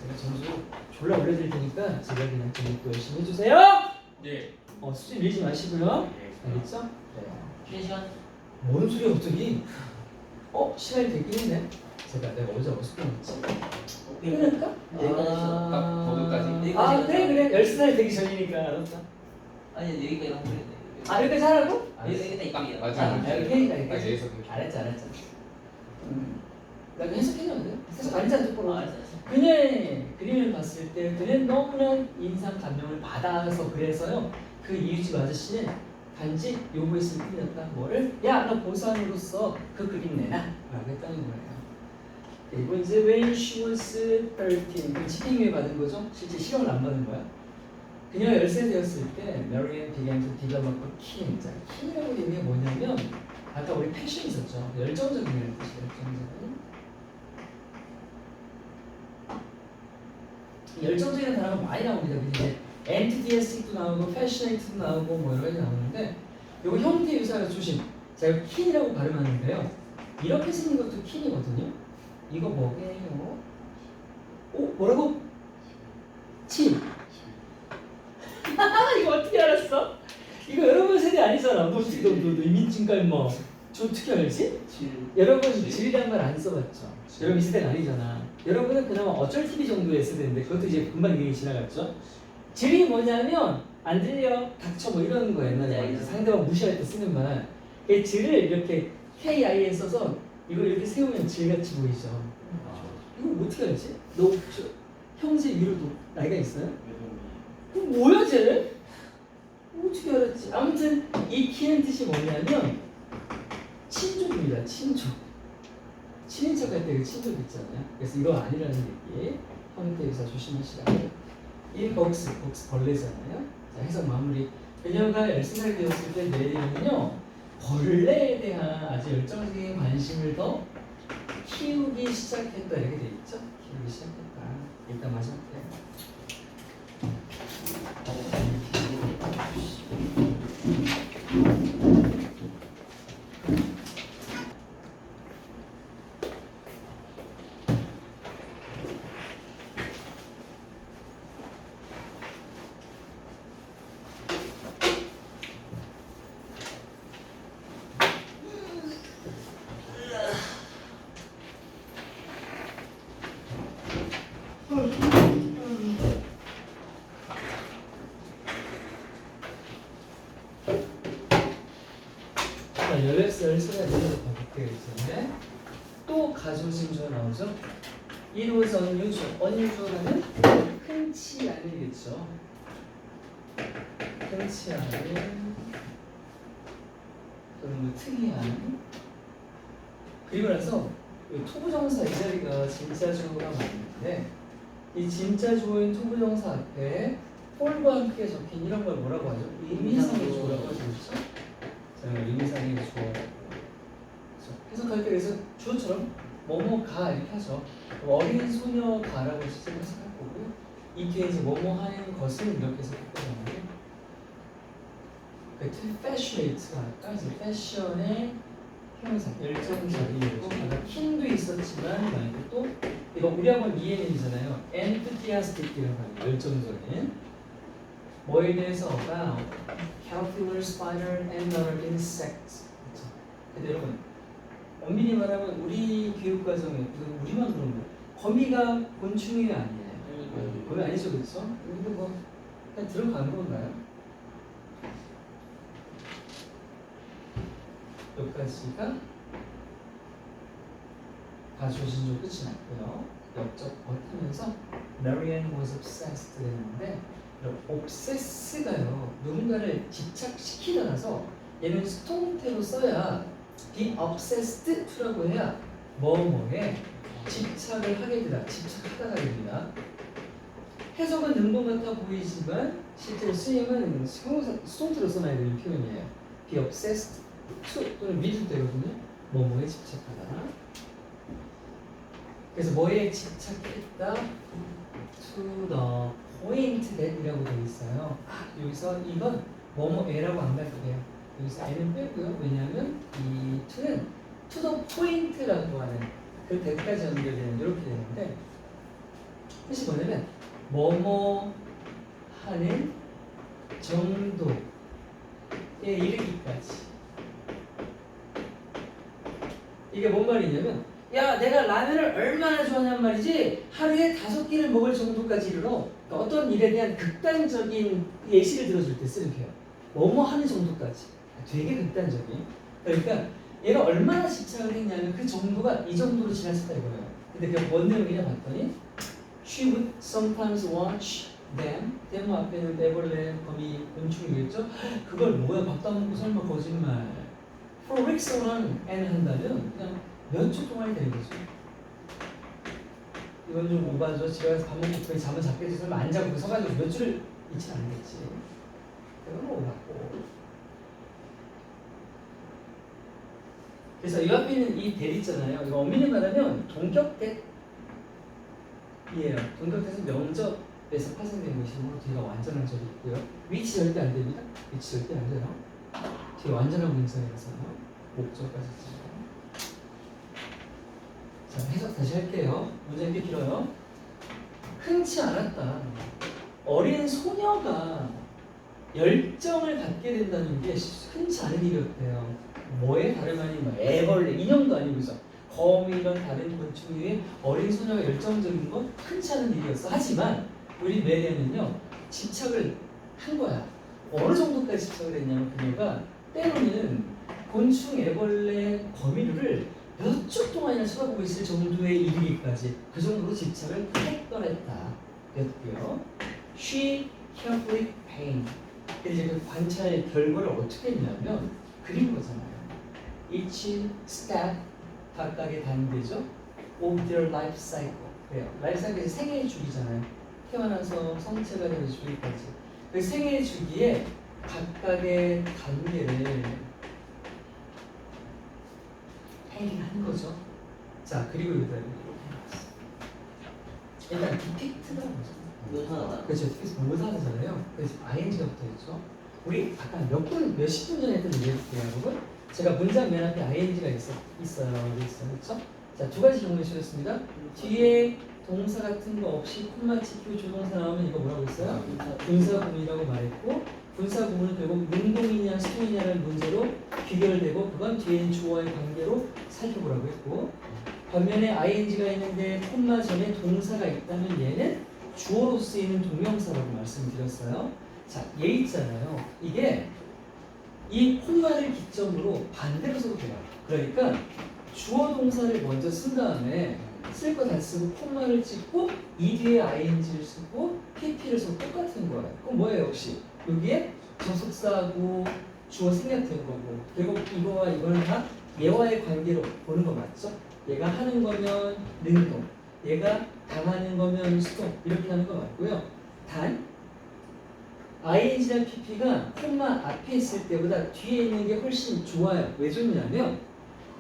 제가 점수 졸라 올려드릴 테니까 제가 그냥 공부 열심히 해주세요. 네. 수준 밀지 마시고요. 네. 알겠죠? 네. 쉬는 시간. 뭔 소리야 갑자기? 시간이 되긴 했네. 내가 어제 어떻게 했지? 그러니까? 딱 거기까지. 그래 10살 되기 전이니까 알았다. 아니 여기까지 한 거였네. 여기까지 하라고? 여기다 이방이야. 맞아. 여기까지. 여기서 그렇게. 알았잖아. 나 해석해줘야 돼? 해석 아니잖아 똑바로. 알았어. 그녀의 그림을 봤을 때 그는 너무나 인상 감명을 받아서 그래서요. 그 이웃집 아저씨는 단지 요구했을 뿐이었다. 뭐를? 야, 너 보상으로서 그 그림 내놔 라고 했다는 거예요. 그리고 이제 when she was 13 그 치팅을 받은 거죠. 실제 실험을 안 받은 거야. 그녀가 10세 되었을 때 Marian began to develop a keen. 자, keen이라고 되는 게 뭐냐면 아까 우리 패션 있었죠. 열정적이라는 뜻이에요. 열정적인 단어가 많이 나옵니다. 이제 enthusiastic도 나오고 passionate도 나오고 뭐 여러 가지 나오는데 이거 형태 유사가 조심. 제가 킨이라고 발음하는데요. 이렇게 쓰는 것도 킨이거든요. 이거 뭐게요? 뭐라고? 친. 이거 어떻게 알았어? 이거 여러분 세대 아니잖아. 너 어떻게 너 이민진가 뭐? 저 어떻게 알지? 여러분 질이란 말 안 써봤죠? 여러분 이 세대가 아니잖아. 여러분은 그나마 어쩔 TV 정도의 세대인데 그것도 이제 금방 유행이 지나갔죠. 질이 뭐냐면 안 들려, 닥쳐 뭐 이런 거 옛날에 상대방 무시할 때 쓰는 말. 그 질을 이렇게 KI에 써서 이걸 이렇게 세우면 질같이 보이죠. 이거 어떻게 알지? 너 형제 위로도 나이가 있어요? 뭐야 쟤? 어떻게 알았지? 아무튼 이 키는 뜻이 뭐냐면 친족입니다. 친족. 친인척 할 때 그 친족 있잖아요. 그래서 이거 아니라는 얘기. 형태 유사 조심하시라고요. 이 복스 벌레잖아요. 자, 해석 마무리. 그녀가 10살 되었을 때 메리는요 벌레에 대한 아주 열정적인 관심을 더 키우기 시작했다 이렇게 돼 있죠. 키우기 시작했다. 일단 마지막에. 자, 16살에 내려서 바뀌게 있었는데 또 가져오신 줄 나오죠? It was unusual. unusual은 흔치 않으겠죠. 흔치 않은 또는 뭐 특이한. 그리고 나서 투부정사 이 자리가 진짜 주어가 맞는데 이 진짜 주어인 투부정사 앞에 폴과 함께 적힌 이런 걸 뭐라고 하죠? 의미상의 주어라고 하죠. 그렇죠? 의미상의 주어. 해석할 때 그래서 주어처럼 뭐뭐가 이렇게 하죠. 어린 소녀가라고 시작을 해석할 거고요. 이 뒤에 이제 뭐뭐 하는 것은 이렇게 해석할 거잖아요. 그 fashionate가 아까 이제 패션의 형상, 열정적이고 킨도 있었지만 말고 또 이거 우리 학원 ENM이잖아요. enthusiastic이라고 하는 열정적인 뭐에 대해서 about caterpillar, spider, and other insects. 그렇죠? 그대로 엄밀히 말하면 우리 교육 과정에 우리만 그런 거예요. 거미가 곤충이 아니에요. 거미 아니죠, 그렇죠? 근데 뭐 그냥 들어가는 건가요? 여기까지가 가주어진 조 끝이 났고요. 역적 버티면서 Marianne was obsessed 되는데 obsess가요. 누군가를 집착시키더라서 얘는 수동태로 써야 be obsessed to라고 해야 뭐뭐에 집착을 하게 되다. 집착하다가 됩니다. 해석은 능동 같아 보이지만 실제로 쓰임은 수동태로 써놔야 되는 표현이에요. be obsessed to 또는 with 되거든요. 뭐뭐에 집착하다. 그래서 뭐에 집착했다? to the point that이라고 되어 있어요. 여기서 이건 뭐뭐에라고 안 갈게요. 여기서 에는 빼고요. 왜냐하면 이 to는 to the point라고 하는 그 대까지 연결되는 이렇게 되는데 뜻이 뭐냐면 뭐뭐 하는 정도에 이르기까지. 이게 뭔 말이냐면 야 내가 라면을 얼마나 좋아하냔 말이지 하루에 5끼를 먹을 정도까지 이르러 그러니까 어떤 일에 대한 극단적인 예시를 들어줄 때 쓰는 표현 뭐뭐 하는 정도까지 되게 극단적인 그러니까 얘가 얼마나 집착을 했냐면 그 정도가 이 정도로 지났었다 이거예요. 근데 그게 뭔 내용이냐 봤더니 She would sometimes watch them 데모 앞에는 애벌레 거미 곤충이겠죠. 그걸 뭐야 밥도 안 먹고 설마 거짓말 For weeks on end 한다면 그냥 몇 초 동안이 되는 거죠. 이건 좀 오바죠. 집에 가서 밥 먹고 거의 잠을 잤겠지. 설마 안 자고 서가지고 몇 주를 있지 않겠지. 그건 뭐 오바고. 그래서 이 앞에 있는 이 대 있잖아요. 이거 엄밀히 말하면 동격대이에요. 동격대에서 면접에서 파생된 것이므로 뒤가 완전한 절이 있고요. 위치 절대 안 됩니다. 위치 절대 안 돼요. 뒤에 완전한 문장이라서요. 목적까지 있어요. 자, 해석 다시 할게요. 문장이 꽤 길어요. 흔치 않았다. 어린 소녀가 열정을 갖게 된다는 게 흔치 않은 일이었대요. 뭐에 다름 아닌 뭐 애벌레, 인형도 아니고서 거미 이런 다른 곤충 위에 어린 소녀가 열정적인 건 흔치 않은 일이었어. 하지만 우리 메리안은요 집착을 한 거야. 어느 정도까지 집착을 했냐면 그녀가 때로는 곤충, 애벌레, 거미를 몇 주 동안이나 쳐다보고 있을 정도에 이르기까지 그 정도로 집착을 했더랬다. 였고요. She carefully painted. 이제 그 관찰 결과를 어떻게 했냐면 그린 거잖아요. Each step 각각의 단계죠. Of their life cycle. 그래요. 라이프 사이클이 생애의 주기잖아요. 태어나서 성체가 되는 주기까지. 그 생애의 주기에 각각의 단계를 하는 거죠. 자 그리고 여기다 이렇게 해놨어. 일단 디텍트가 뭐죠? 묘사하다. 그렇죠. 디텍트 묘사하잖아요. 그래서 ing가 붙어있죠. 우리 아까 몇십 분 전에 했던 얘기했어요, 여러분. 제가 문장 맨 앞에 ing가 있어요. 그렇죠? 자, 두 가지 경우를 주셨습니다. 뒤에 동사 같은 거 없이 콤마 찍히고 조동사 나오면 이거 뭐라고 했어요? 분사구문이라고 말했고 분사구문은 결국 능동이냐 수동이냐라는 문제로 귀결되고 그건 뒤에 있는 주어와의 관계로 살펴보라고 했고 반면에 ing가 있는데 콤마 전에 동사가 있다면 얘는 주어로 쓰이는 동명사라고 말씀드렸어요. 자, 얘 있잖아요. 이게 이 콤마를 기점으로 반대로 써도 돼요. 그러니까 주어 동사를 먼저 쓴 다음에 쓸 거 다 쓰고 콤마를 찍고 이 뒤에 ing를 쓰고 pp를 써도 똑같은 거예요. 그럼 뭐예요 역시? 여기에 접속사하고 주어 생략된 거고 결국 이거와 이거는 다 얘와의 관계로 보는 거 맞죠? 얘가 하는 거면 능동, 얘가 당하는 거면 수동 이렇게 하는 거 맞고요. 단 ing랑 pp가 콤마 앞에 있을 때보다 뒤에 있는 게 훨씬 좋아요. 왜 좋냐면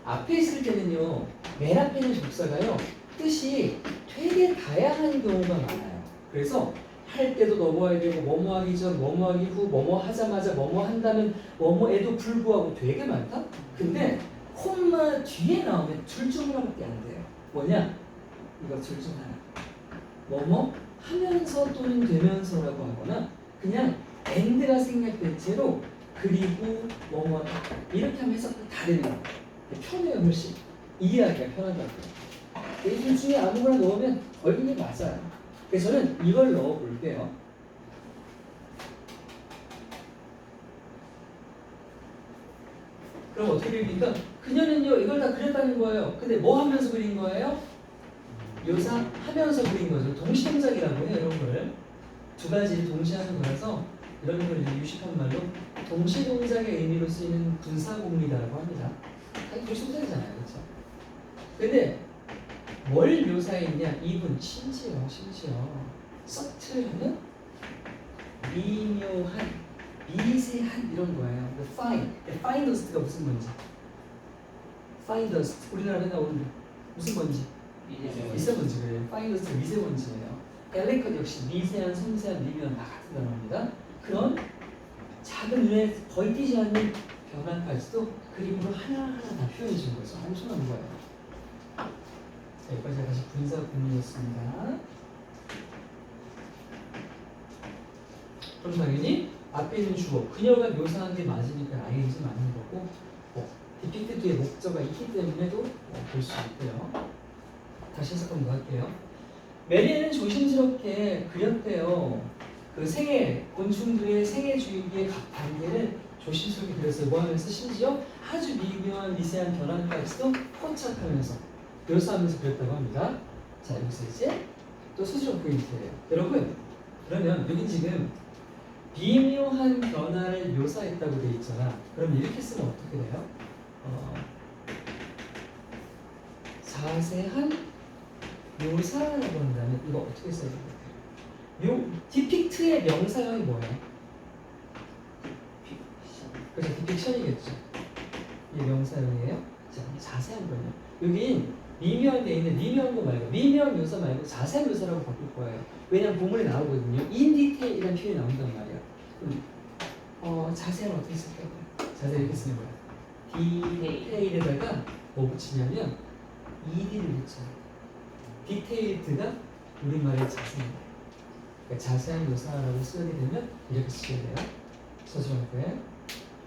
앞에 있을 때는요, 맨 앞에 있는 접사가요, 뜻이 되게 다양한 경우가 많아요. 그래서 할 때도 넘어야 되고, 뭐뭐 하기 전, 뭐뭐 하기 후, 뭐뭐 하자마자, 뭐뭐 한다면, 뭐뭐에도 불구하고 되게 많다? 근데 콤마 뒤에 나오면 둘 중 하나밖에 안 돼요. 뭐냐? 이거 둘 중 하나. 뭐뭐 하면서 또는 되면서라고 하거나 그냥 and가 생략된 채로 그리고 뭐뭐 이렇게 하면 해석이 다 되는 거예요. 편해요. 훨씬 이해하기가 편하다고요. 이 둘 중에 아무거나 넣으면 얼굴이 맞아요. 그래서 저는 이걸 넣어볼게요. 그럼 어떻게 그립니까? 그녀는요 이걸 다 그렸다는 거예요. 근데 뭐 하면서 그린 거예요? 묘사하면서 그린 거죠. 동시동작이라고 해요. 이런 걸 두 가지를 동시에 하는 거라서 이런 걸 이제 유식한 말로 동시동작의 의미로 쓰이는 분사공리다라고 합니다. 아니 동시동작이잖아요. 그렇죠? 근데 뭘 묘사했냐? 이분 심지어 서틀하면 미묘한 미세한 이런 거예요. The finest가 무슨 뭔지 finest 우리나라에 나오는 무슨 뭔지 미세먼지 그래요. finest 미세먼지예요. 엘레컷 역시 미세한, 섬세한, 미묘한 다 같은 단어입니다. 그런 작은 눈에 거의 띄지 않는 변화까지도 그림으로 하나하나 다 표현해 주는 거죠. 엄청난 거예요. 자, 여기까지 다시 분사 구문이었습니다. 그럼 당연히 앞에 있는 주어 그녀가 묘사한 게 맞으니까 ing가 맞는 거고 디픽트 뒤에 목적어가 있기 때문에도 볼 수 있고요. 다시 해석 한번 할게요. 메리는 조심스럽게 그렸대요. 그 생애 곤충들의 생애 주기의 각 단계를 조심스럽게 그렸어요. 뭐 하면서 심지어 아주 미묘한 미세한 변화까지도 포착하면서 묘사하면서 그렸다고 합니다. 자 여기서 이제 또 소지적 포인트예요. 여러분 그러면 여기 지금 미묘한 변화를 묘사했다고 돼 있잖아. 그럼 이렇게 쓰면 어떻게 돼요? 자세한 묘사라고 한다면 이거 어떻게 써야 될까요? 디픽트의 명사형이 뭐예요? 그렇죠, 디픽션이겠죠. 이게 명사형이에요. 자, 자세한 거요. 여긴 미묘한 데 있는 미묘한 거 말고 미묘한 묘사 말고 자세한 묘사라고 바꿀 거예요. 왜냐면 본문에 나오거든요. in detail이라는 표현이 나온단 말이야. 자세한 어떻게 쓸까요? 자세 이렇게 쓰는 거야. detail에다가 뭐 붙이냐면 ed를 붙여요. 디테일드가 우리말의 자세입니다. 그러니까 자세한 묘사라고 쓰게 되면 이렇게 쓰셔야 돼요. 서술형태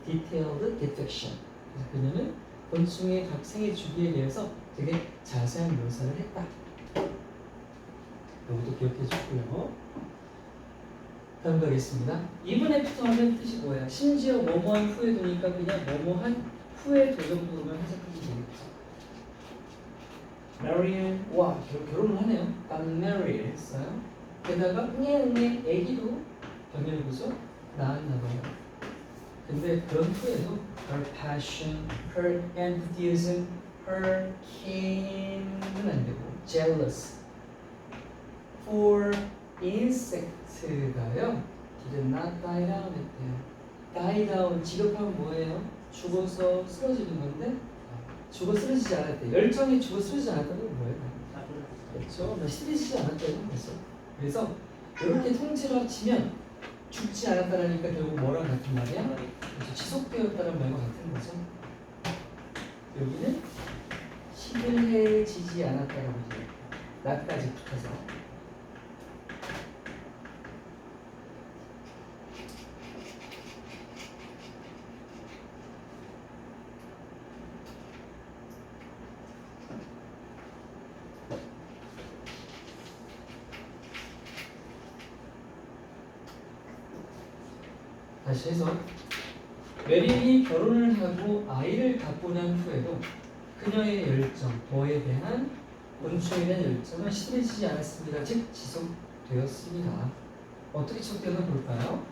detailed depiction. 그래서 그녀는 곤충의 각 생의 주기에 대해서 되게 자세한 묘사를 했다. 이것도 기억해 주고요. 다음 가겠습니다. even after 하면 뜻이 뭐예요? 심지어 뭐뭐한 후에 두니까 그냥 뭐뭐한 후에 도 정도로만 해석하면 되겠죠. Marian, 와 결혼을 하네요. got married 했어요. 게다가 응애 애기도 병렬구조 낳았나 봐요. 근데 그런 후에도 her passion, her enthusiasm, her keen은 안 되고 jealous for insect가요 did not die down 했대요. die down 직역하면 뭐예요? 죽어서 쓰러지는 건데 죽어 쓰러지지 않았대. 열정이 죽어 쓰러지지 않았다는 건 뭐예요? 그렇죠. 쓰러지지 않았다는 거죠. 그래서 이렇게 통째로 합치면 죽지 않았다라니까 결국 뭐랑 같은 말이야? 그래서 지속되었다는 말과 같은 거죠. 여기는 시들해지지 않았다는 거죠. 나까지 붙어서. 다시 해서 메릴이 결혼을 하고 아이를 갖고 난 후에도 그녀의 열정, 뭐에 대한 곤충에 대한 열정은 시들해지지 않았습니다. 즉 지속되었습니다. 어떻게 지속되었나 볼까요?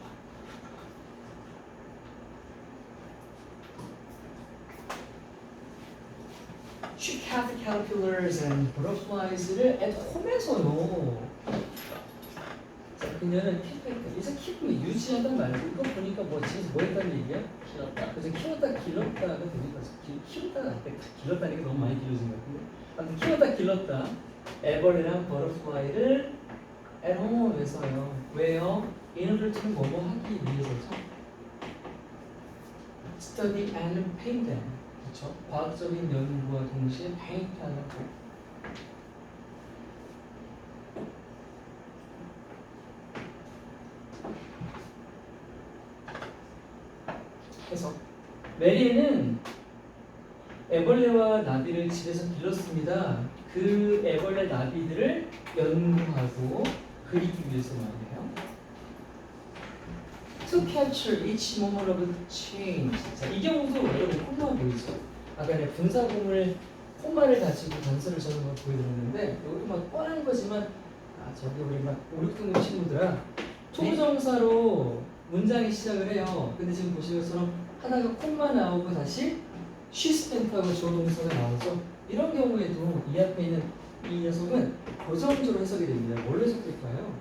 She kept caterpillars and butterflies를 at home에서요. 자, 그녀는 킵했다. 그래서 킵은 유지하단 말이지. 이거 보니까 뭐 지금 뭐 했다는 얘기야? 길었다. 그래서 키웠다 길렀다가 되는 거죠. 키웠다가 안 돼. 길렀다니까 너무 많이 길러진 것 같은데. 아무튼 키웠다 길렀다. 애벌레랑 버터플라이를 at home에서요. 왜요? 얘네들처럼 뭐뭐 하기 위해서죠. Study and paint them. 그렇죠? 과학적인 연구와 동시에 paint하려고. 그래서 메리는 애벌레와 나비를 집에서 길렀습니다. 그 애벌레 나비들을 연구하고 그리기 위해서 말이에요. To capture each moment of change. 자, 이 경우도 여러분 콤마 보이죠? 아까 내가 분사구문을 콤마를 가지고 단서를 적는 걸 보여드렸는데 여기 막 뻔한 거지만 저기 우리 막 5, 6등급 친구들아 투부정사로 문장이 시작을 해요. 근데 지금 보시는 것처럼 하나가 콤마 나오고 다시 쉬스펜트하고 주어동사가 나오죠. 이런 경우에도 이 앞에 있는 이 녀석은 고정조로 해석이 됩니다. 뭘로 해석될까요?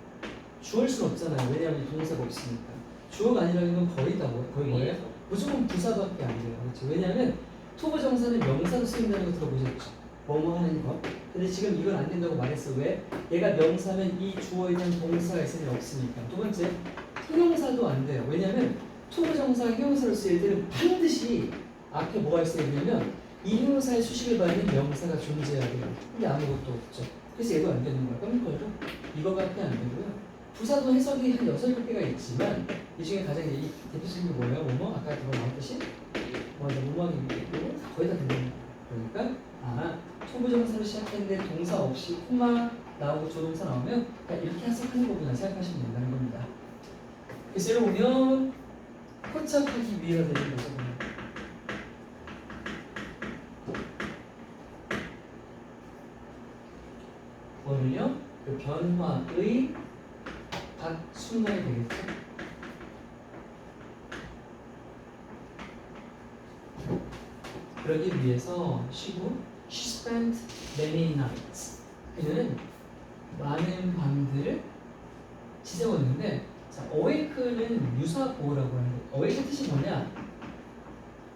주어일 수는 없잖아요. 왜냐하면 동사가 없으니까. 주어가 아니라는 건 거의 다 거의 뭐예요? 무조건 부사밖에 안 돼요. 그렇죠? 왜냐하면 투부정사는 명사로 쓰인다는 거 들어보셨죠? 뭐뭐 하는 거. 근데 지금 이건 안 된다고 말했어. 왜? 얘가 명사면 이 주어에 대한 동사가 있으니 없으니까. 두 번째, 형용사도 안 돼요. 왜냐하면 투부정사가 형용사로 쓰일 때는 반드시 앞에 뭐가 있어야 되냐면 이 형용사의 수식을 받는 명사가 존재해야 돼요. 근데 아무것도 없죠. 그래서 얘도 안 되는 거야. 껌col로 이거밖에 안 되고요. 부사도 해석이 한 6개가 있지만 이 중에 가장 이 대표적인 게 뭐예요? 뭐뭐? 아까 그거 나왔듯이 뭐하기 있고 거의 다 되는 거예요. 그러니까 투부정사로 시작했는데 동사 없이 콤마 나오고 조동사 나오면 그냥 이렇게 해석하는 거구나 생각하시면 된다는 겁니다. 그래서 여기 보면 포착하기 위해서 되는 거죠. 뭐는요? 그 변화의 각 순간이 되겠죠. 그러기 위해서 쉬고 She spent many nights. 그녀는 많은 밤들을 지새웠는데 자, awake는 유사보호라고 하는 거예요. awake 뜻이 뭐냐?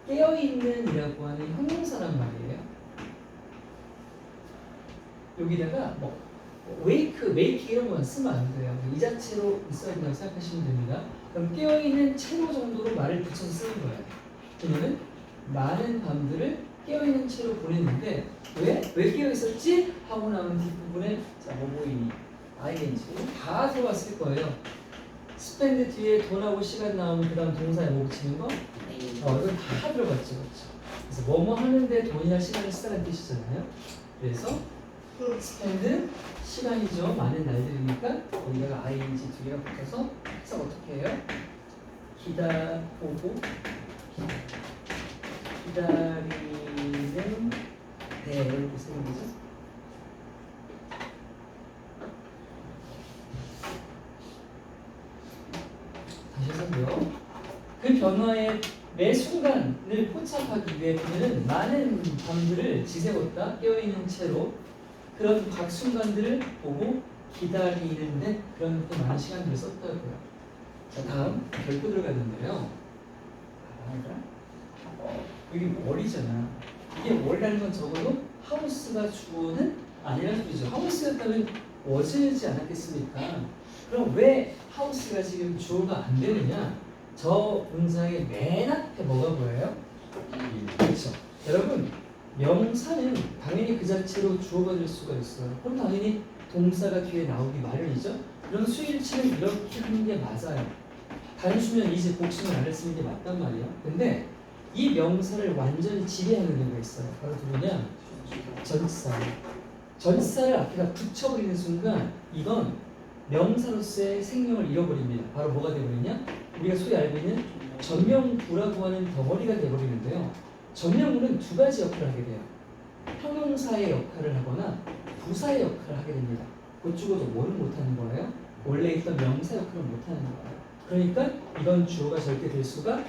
깨어있는이라고 하는 형용사란 말이에요. 여기다가 뭐 wake, make 이런 건 쓰면 안 돼요. 이 자체로 있어야 된다고 생각하시면 됩니다. 그럼 깨어있는 채로 정도로 말을 붙여서 쓰는 거예요. 그녀는 많은 밤들을 깨어있는 채로 보냈는데 왜 깨어있었지? 하고 나온 뒷부분에 자, 뭐뭐이니 ing 다 들어왔을 거예요. spend 뒤에 돈하고 시간 나오면 그 다음 동사에 뭐 붙이는 거? 이건 다 들어갔죠. 그렇죠? 그래서 뭐뭐 하는데 돈이나 시간을 쓰다는 뜻이잖아요. 그래서 spend 시간이죠. 많은 날들이니까 거기다가 ing 두 개가 붙어서 해서 어떻게 해요? 기다리는 이렇게 쓰는 거죠. 다시 해서요. 그 변화의 매 순간을 포착하기 위해 그녀는 많은 밤들을 지새웠다. 깨어있는 채로 그런 각 순간들을 보고 기다리는데 그런 많은 시간들을 썼다고요. 자, 다음 결코 들어가는데요. 여기 월이잖아. 이게 월이라는 건 적어도 하우스가 주어는 아니라는 소리죠. 하우스였다면 was지 않았겠습니까? 그럼 왜 하우스가 지금 주어가 안 되느냐? 저 문장의 맨 앞에 뭐가 보여요? 그렇죠. 여러분 명사는 당연히 그 자체로 주어가 될 수가 있어요. 그럼 당연히 동사가 뒤에 나오기 마련이죠. 그럼 수일치는 이렇게 하는 게 맞아요. 단수면 이제 복수는 안 쓰는 게 맞단 말이에요. 근데 이 명사를 완전히 지배하는 경우가 있어요. 바로 누구냐? 전치사. 전치사를 앞에다 붙여버리는 순간 이건 명사로서의 생명을 잃어버립니다. 바로 뭐가 되어버리냐? 우리가 소위 알고 있는 전명부라고 하는 덩어리가 되어버리는데요. 전명부는 두 가지 역할을 하게 돼요. 형용사의 역할을 하거나 부사의 역할을 하게 됩니다. 곧 죽어도 뭐를 못하는 거예요? 원래 있던 명사 역할을 못하는 거예요. 그러니까 이건 주어가 절대 될 수가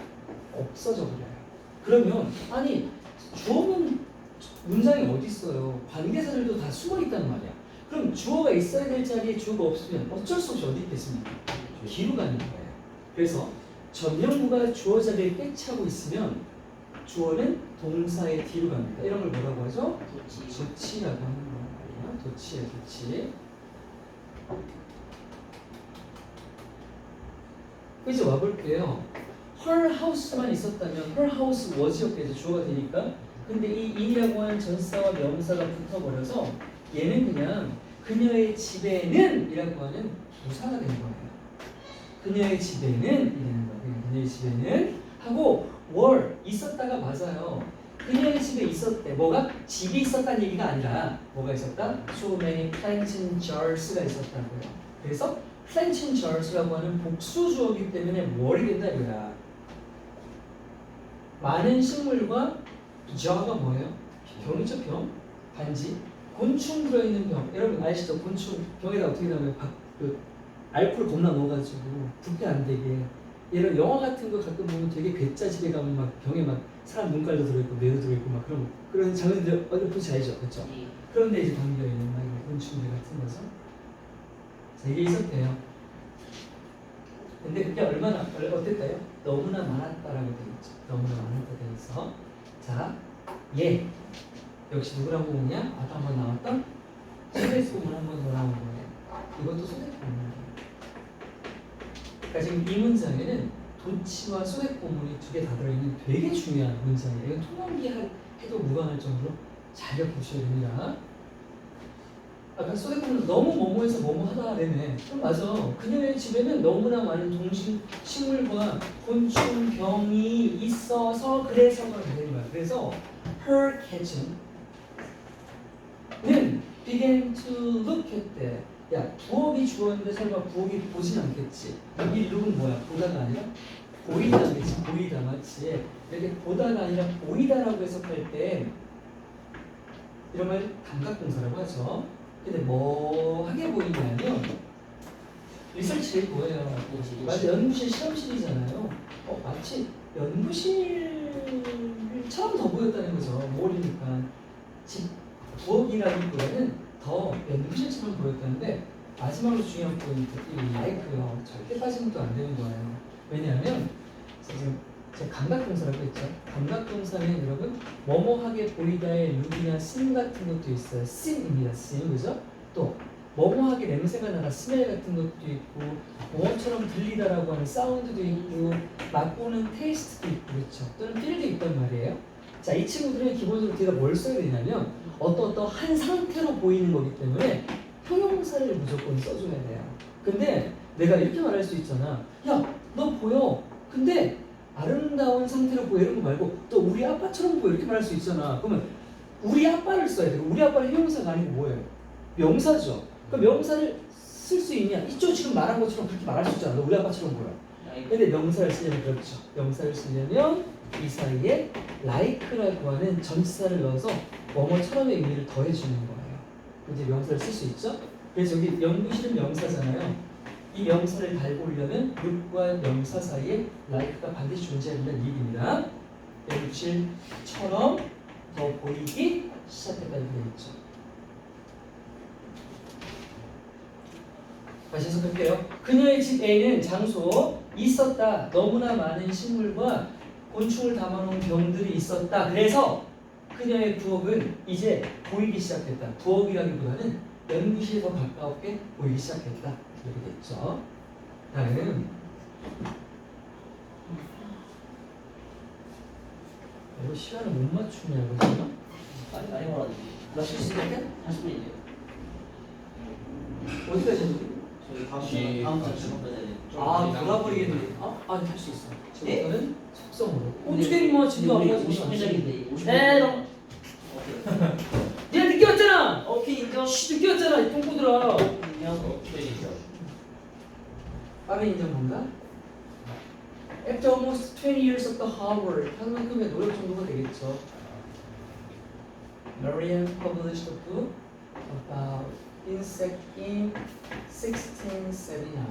없어져 버려요. 그러면 아니 주어는 문장이 어디 있어요? 관계사들도 다 숨어 있단 말이야. 그럼 주어가 있어야 될 자리에 주어가 없으면 어쩔 수 없이 어디 있겠습니까? 뒤로 가는 거예요. 그래서 전명구가 주어 자리에 꽉 차고 있으면 주어는 동사의 뒤로 갑니다. 이런 걸 뭐라고 하죠? 도치라고 하는 거예요. 도치예요, 도치. 이제 와볼게요. her house만 있었다면 her house was였겠죠. 주어가 되니까. 근데 이 in이라고 하는 전사와 명사가 붙어버려서 얘는 그냥 그녀의 집에는 이라고 하는 부사가 된 거예요. 그녀의 집에는 이라는 거예요. 그녀의 집에는 하고 were 있었다가 맞아요. 그녀의 집에 있었대. 뭐가? 집이 있었다는 얘기가 아니라 뭐가 있었다? So many plants and jars가 있었다고요. 그래서 plants and jars라고 하는 복수 주어이기 때문에 뭐이 된다 이거야. 많은 식물과 jar가 뭐예요? 병이죠, 병. 반지. 곤충 들어있는 병. 여러분 아시죠? 곤충 병에다 어떻게 넣으면 그 알코올 겁나 넣어가지고 붓게 안 되게. 이런 영화 같은 거 가끔 보면 되게 괴짜 집에 가면 막 병에 막 사람 눈깔도 들어있고 뇌도 들어있고 막 그런 장면들 어디 보시 알죠, 그렇죠? 그런데 이제 담겨 있는 막 이런 곤충들 같은 거죠. 자, 이게 있었대요. 근데 그게 얼마나 어땠다요? 너무나 많았다라고 되어 있죠. 너무나 많았다 되어 있어. 자, 얘 역시 누구랑 보느냐? 아까 한번 나왔던 소대 소문 한번 더 나온 거예요. 이것도 소대 소문이에요. 그러니까 지금 이 문장에는 도치와 소대 고문이 두 개 다 들어있는 되게 중요한 문장이에요. 이건 통합기 해도 무방할 정도로 잘 엮으셔야 됩니다. 아까 소대 고문은 너무 뭐뭐해서 뭐뭐 하다라며. 그럼 맞아. 그녀의 집에는 너무나 많은 동식 식물과 곤충, 병이 있어서 그래서가 되는 거야. 그래서 her kitchen 는 began to look 했대. 야, 부엌이 주어인데 설마 부엌이 보진 않겠지. 여기 look은 뭐야? 보다가 아니라 보이다겠지. 보이다 맞지? 이렇게 보다가 아니라 보이다라고 해석할 때 이런 말 감각동사라고 하죠. 근데 뭐하게 보이냐면 리서치를 뭐예요? 마치 연구실 실험실이잖아요. 마치 연구실처럼 더 보였다는 거죠. 몰이니까. 부엌이라기보다는 더 연구실처럼 보였다는데 마지막으로 중요한 포인트 이 like요. 절대 빠지면 또 안 되는 거예요. 왜냐하면 지금 제가 감각동사라고 했죠. 감각동사는 여러분 뭐뭐하게 보이다의 룩이나 sim 같은 것도 있어요. sim입니다. sim 그죠? 또 뭐뭐하게 냄새가 나다 스멜 같은 것도 있고 뭐처럼 들리다라고 하는 사운드도 있고 맛보는 테이스트도 있고 그렇죠. 또는 필도 있단 말이에요. 자, 이 친구들은 기본적으로 뒤에다 뭘 써야 되냐면 어떠한 상태로 보이는 거기 때문에 형용사를 무조건 써줘야 돼요. 근데 내가 이렇게 말할 수 있잖아. 야, 너 보여. 근데 아름다운 상태로 보여 이런 거 말고 또 우리 아빠처럼 보여 이렇게 말할 수 있잖아. 그러면 우리 아빠를 써야 돼. 우리 아빠는 형용사가 아니고 뭐예요? 명사죠. 그 명사를 쓸 수 있냐? 이쪽 지금 말한 것처럼 그렇게 말할 수 있잖아. 너 우리 아빠처럼 보여. 근데 명사를 쓰려면 그렇죠. 명사를 쓰려면 이 사이에 like라고 하는 전치사를 넣어서 뭐뭐처럼의 의미를 더해주는 거예요. 이제 명사를 쓸 수 있죠? 그래서 여기 연구실은 명사잖아요. 이 명사를 달고 오려면 룩과 명사 사이에 like가 반드시 존재해야 된다는 얘기입니다. 연구실처럼 더 보이기 시작했다는 게 있죠. 다시 해석할게요. 그녀의 집 A는 장소 있었다. 너무나 많은 식물과 곤충을 담아놓은 병들이 있었다. 그래서 그녀의 부엌은 이제 보이기 시작했다. 부엌이라기보다는 연구실에 더 가깝게 보이기 시작했다. 이렇게 됐죠. 다음 이거 시간을 못 맞추냐고 지금? 많이 몰았는데. 나 실수했대? 40분이죠. 어디까지 했지? 저희 시- 다음 주 주말까지. 돌아버리겠네. 아니 할 수 있어. 지금부터는 속성으로. 근데- 어떻게 뭐 지금 우리 안 가지고 50회장인데 50회. 네, 너. 니가 늦게 왔잖아. 오케이 인정. 씨, 늦게 왔잖아. 이 똥꼬들아. 인정. 오케이죠. 빠른 인정 뭔가? After almost 20 years of the hard work, 한 만큼의 노력 정도가 되겠죠. Marian published a book about insect in 1679.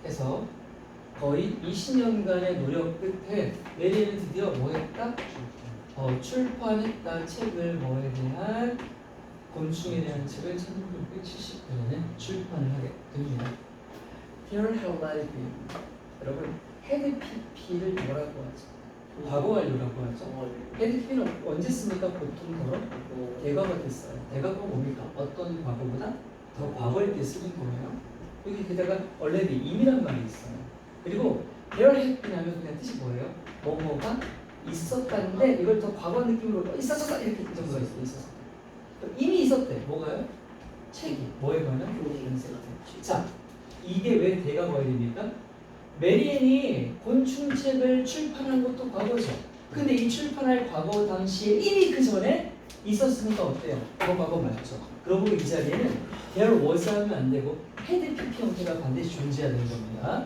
해서 거의 20년간의 노력 끝에 메리는 드디어 뭐 했다? 출판했다. 책을 뭐에 대한 곤충에 대한 책을 1979년에 출판을 하게 됩니다. Here have I been. 여러분 헤드 PP를 뭐라고 하죠? 과거 완료라고 하죠. 헤드 PP는 언제 씁니까? 보통 더러 대과가 됐어요. 대과가 뭡니까? 어떤 과거보다 더 과거일 때 쓰는 거예요. 여기 게다가 already 이미란 말이 있어요. 그리고 there had been 하면 그냥 뜻이 뭐예요? 뭐뭐가 있었다는데 이걸 더 과거 느낌으로 있었어 이렇게 이 정도가 있었어. 이미 있었대. 뭐가요? 책이 뭐에 관한? 자, 이게 왜 대가 과일입니까? 메리앤이 곤충책을 출판한 것도 과거죠. 근데 이 출판할 과거 당시에 이미 그 전에 있었으니까 어때요? 과거 맞죠? 그러고 이 자리에는 there was 하면 안 되고 had PP 형태가 반드시 존재해야 되는 겁니다.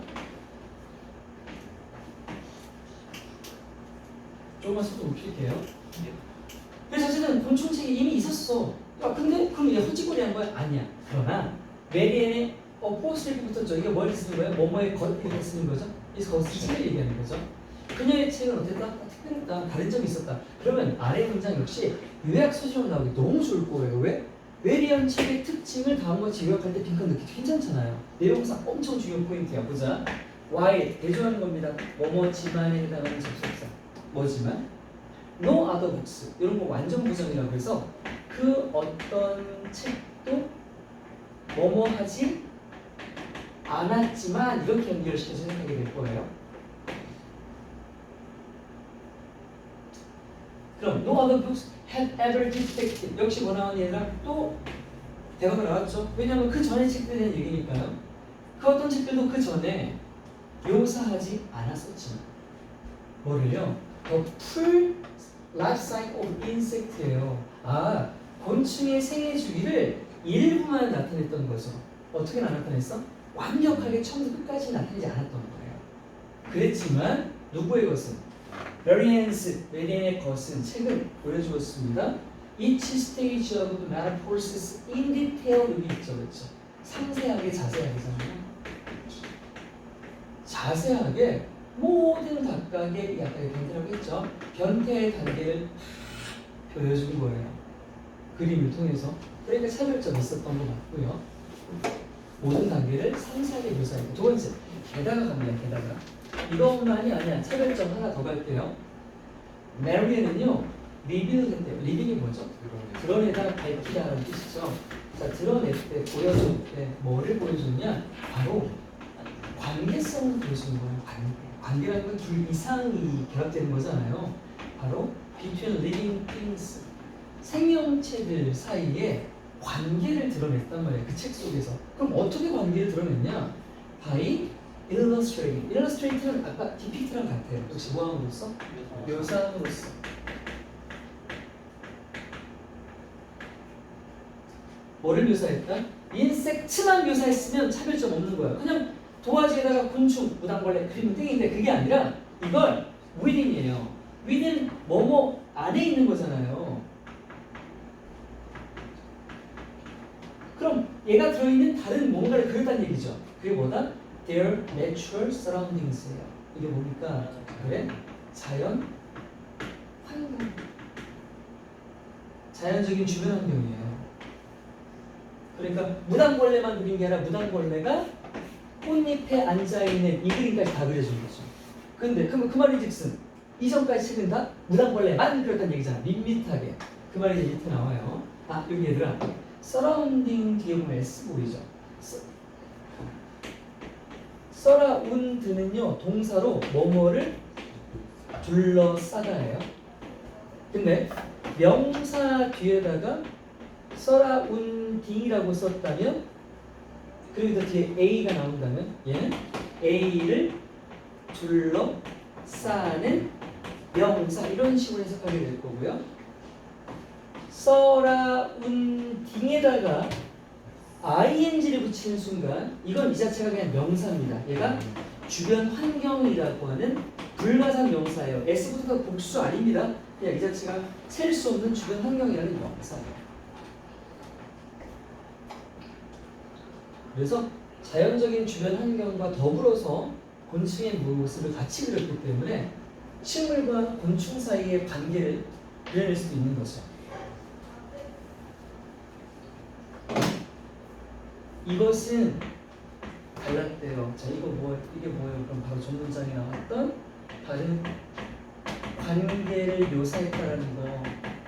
조금만 속도 높일게요. 그래서 사실은 곤충책이 이미 있었어. 근데 그럼 이게 헛짓거리한 거야? 아니야. 그러나 메리앤의 포스트를 붙었죠. 이게 뭘 쓰는 거예요? 뭐뭐의 겉을 쓰는 거죠? 이 겉을 책을 얘기하는 거죠. 그녀의 책은 어땠다? 특별했다. 다른 점이 있었다. 그러면 아래 문장 역시 요약 소식으로 나오기 너무 좋을 거예요. 왜? 메리앤 책의 특징을 다음같이 요약할 때 빈칸 넣기 괜찮잖아요. 내용상 엄청 중요한 포인트야. 보자. why 대조하는 겁니다. 뭐뭐지만에 해당하는 접속사. 뭐지만? No other books. 이런 거 완전 부정이라고 해서 그 어떤 책도 뭐뭐 하지 않았지만 이렇게 연결시켜서 생각하게 될 거예요. 그럼 no other books had ever depicted. 역시 뭐 나오는 얘들아 또 대화가 나왔죠. 왜냐하면 그 전에 책들에 대한 얘기니까요. 그 어떤 책들도 그 전에 묘사하지 않았었지만 뭐를요? The full life cycle of insect예요. 아, 곤충의 생애 주기를 일부만 나타냈던 거죠. 어떻게 나타냈어? 완벽하게 처음부터 끝까지 나타내지 않았던 거예요. 그랬지만 누구의 것은? 메리앤의 것은 책을 보여주었습니다. Each stage of the metamorphosis in detail 여기 있죠, 그렇죠? 상세하게 자세하게잖아요. 자세하게 모든 각각의 약간의 변태라고 했죠. 변태의 단계를 보여준 거예요. 그림을 통해서. 그러니까 차별점이 있었던 것 같고요. 모든 단계를 상세하게 묘사했고. 두 번째, 게다가 갑니다. 게다가. 이것만이 아니야. 차별점 하나 더 갈게요. 메리앤은요, 리빙을 했대요. 리빙이 뭐죠? 드러내다 밝히다라는 뜻이죠. 자, 드러낼 때, 보여줄 때 뭐를 보여줬냐? 바로 관계성을 보여주는 거예요. 관계라는 건 둘 이상이 결합되는 거잖아요. 바로 between living things. 생명체들 사이에 관계를 드러냈단 말이에요. 그 책 속에서. 그럼 어떻게 관계를 드러냈냐? by illustrating. illustrating은 아까 depict랑 같아요. 역시 뭐함으로써? 묘사함으로써. 뭐를 묘사했다? 인섹트만 묘사했으면 차별점 없는 거야. 그냥 도화지에다가 곤충, 무당벌레 그리면 땡인데 그게 아니라 이걸 within이에요. within 뭐뭐 안에 있는 거잖아요. 그럼 얘가 들어있는 다른 뭔가를 그렸다는 얘기죠. 그게 뭐다? Their natural surroundings예요. 이게 뭡니까? 그래? 자연 환경. 자연적인 주변 환경이에요. 그러니까 무당벌레만 그린 게 아니라 무당벌레가 꽃잎에 앉아있는 이 그림까지 다 그려준 거죠. 근데 그 말인즉슨 이전까지 책은 다 무당벌레만 그렸다는 얘기잖아. 밋밋하게. 그 말이 이제 밑에 나와요. 아, 여기 얘들아. 서라운딩 뒤에 보면 S 보이죠? 서라운드는요 동사로 뭐뭐를 둘러싸다예요. 근데 명사 뒤에다가 서라운딩이라고 썼다면 그리고 뒤에 A가 나온다면 얘는 A를 둘러싸는 명사 이런 식으로 해석하게 될 거고요. 서라운딩에다가 ing를 붙이는 순간 이건 이 자체가 그냥 명사입니다. 얘가 주변 환경이라고 하는 불가산 명사예요. S부터가 복수 아닙니다. 그냥 이 자체가 셀 수 없는 주변 환경이라는 명사예요. 그래서 자연적인 주변 환경과 더불어서 곤충의 모습을 같이 그렸기 때문에 식물과 곤충 사이의 관계를 그려낼 수도 있는 거죠. 이것은 달랐대요. 자, 이게 뭐예요? 그럼 바로 전문장에 나왔던 다른 관계를 묘사했다라는 거.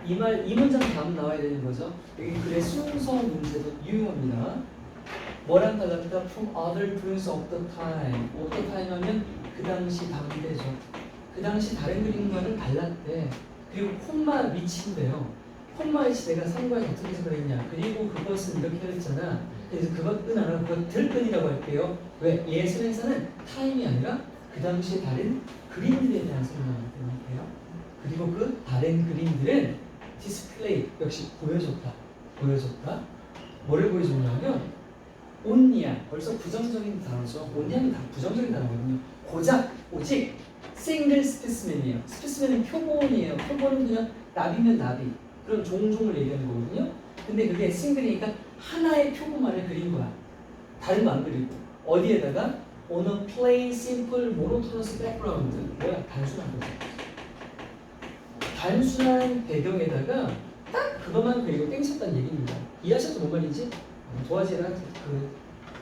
이 문장 다음 나와야 되는 거죠. 여기 글의 순서 문제도 유효합니다. 뭐랑 달랐다? From other doings of the time. of the time 하면 그 당시 당대죠. 그 당시 다른 그림과는 달랐대. 그리고 콤마 위치인데요. 콤마 위치 내가 상관이 어떻게 해석을 했냐. 그리고 그것은 이렇게 했잖아. 그래서 그것은 안 하고 그것들뿐이라고 할게요. 왜? 예술에서는 타임이 아니라 그 당시에 다른 그림들에 대한 설명을 할게요. 그리고 그 다른 그림들은 디스플레이 역시 보여줬다. 뭐를 보여줬냐면 온리야. 벌써 부정적인 단어죠. 온리하면 다 부정적인 단어거든요. 고작 오직 싱글 스페시멘이에요. 스페시멘은 표본이에요. 표본은 그냥 나비면 나비. 그런 종종을 얘기하는 거거든요. 근데 그게 싱글이니까 하나의 표본만을 그린 거야. 다른 거 안 그리고. 어디에다가? On a plain, simple, monotonous background. 뭐야? 단순한 거죠. 단순한 배경에다가 딱 그것만 그리고 땡쳤다는 얘기입니다. 이해하셨죠? 뭔 말인지? 도화지랑 그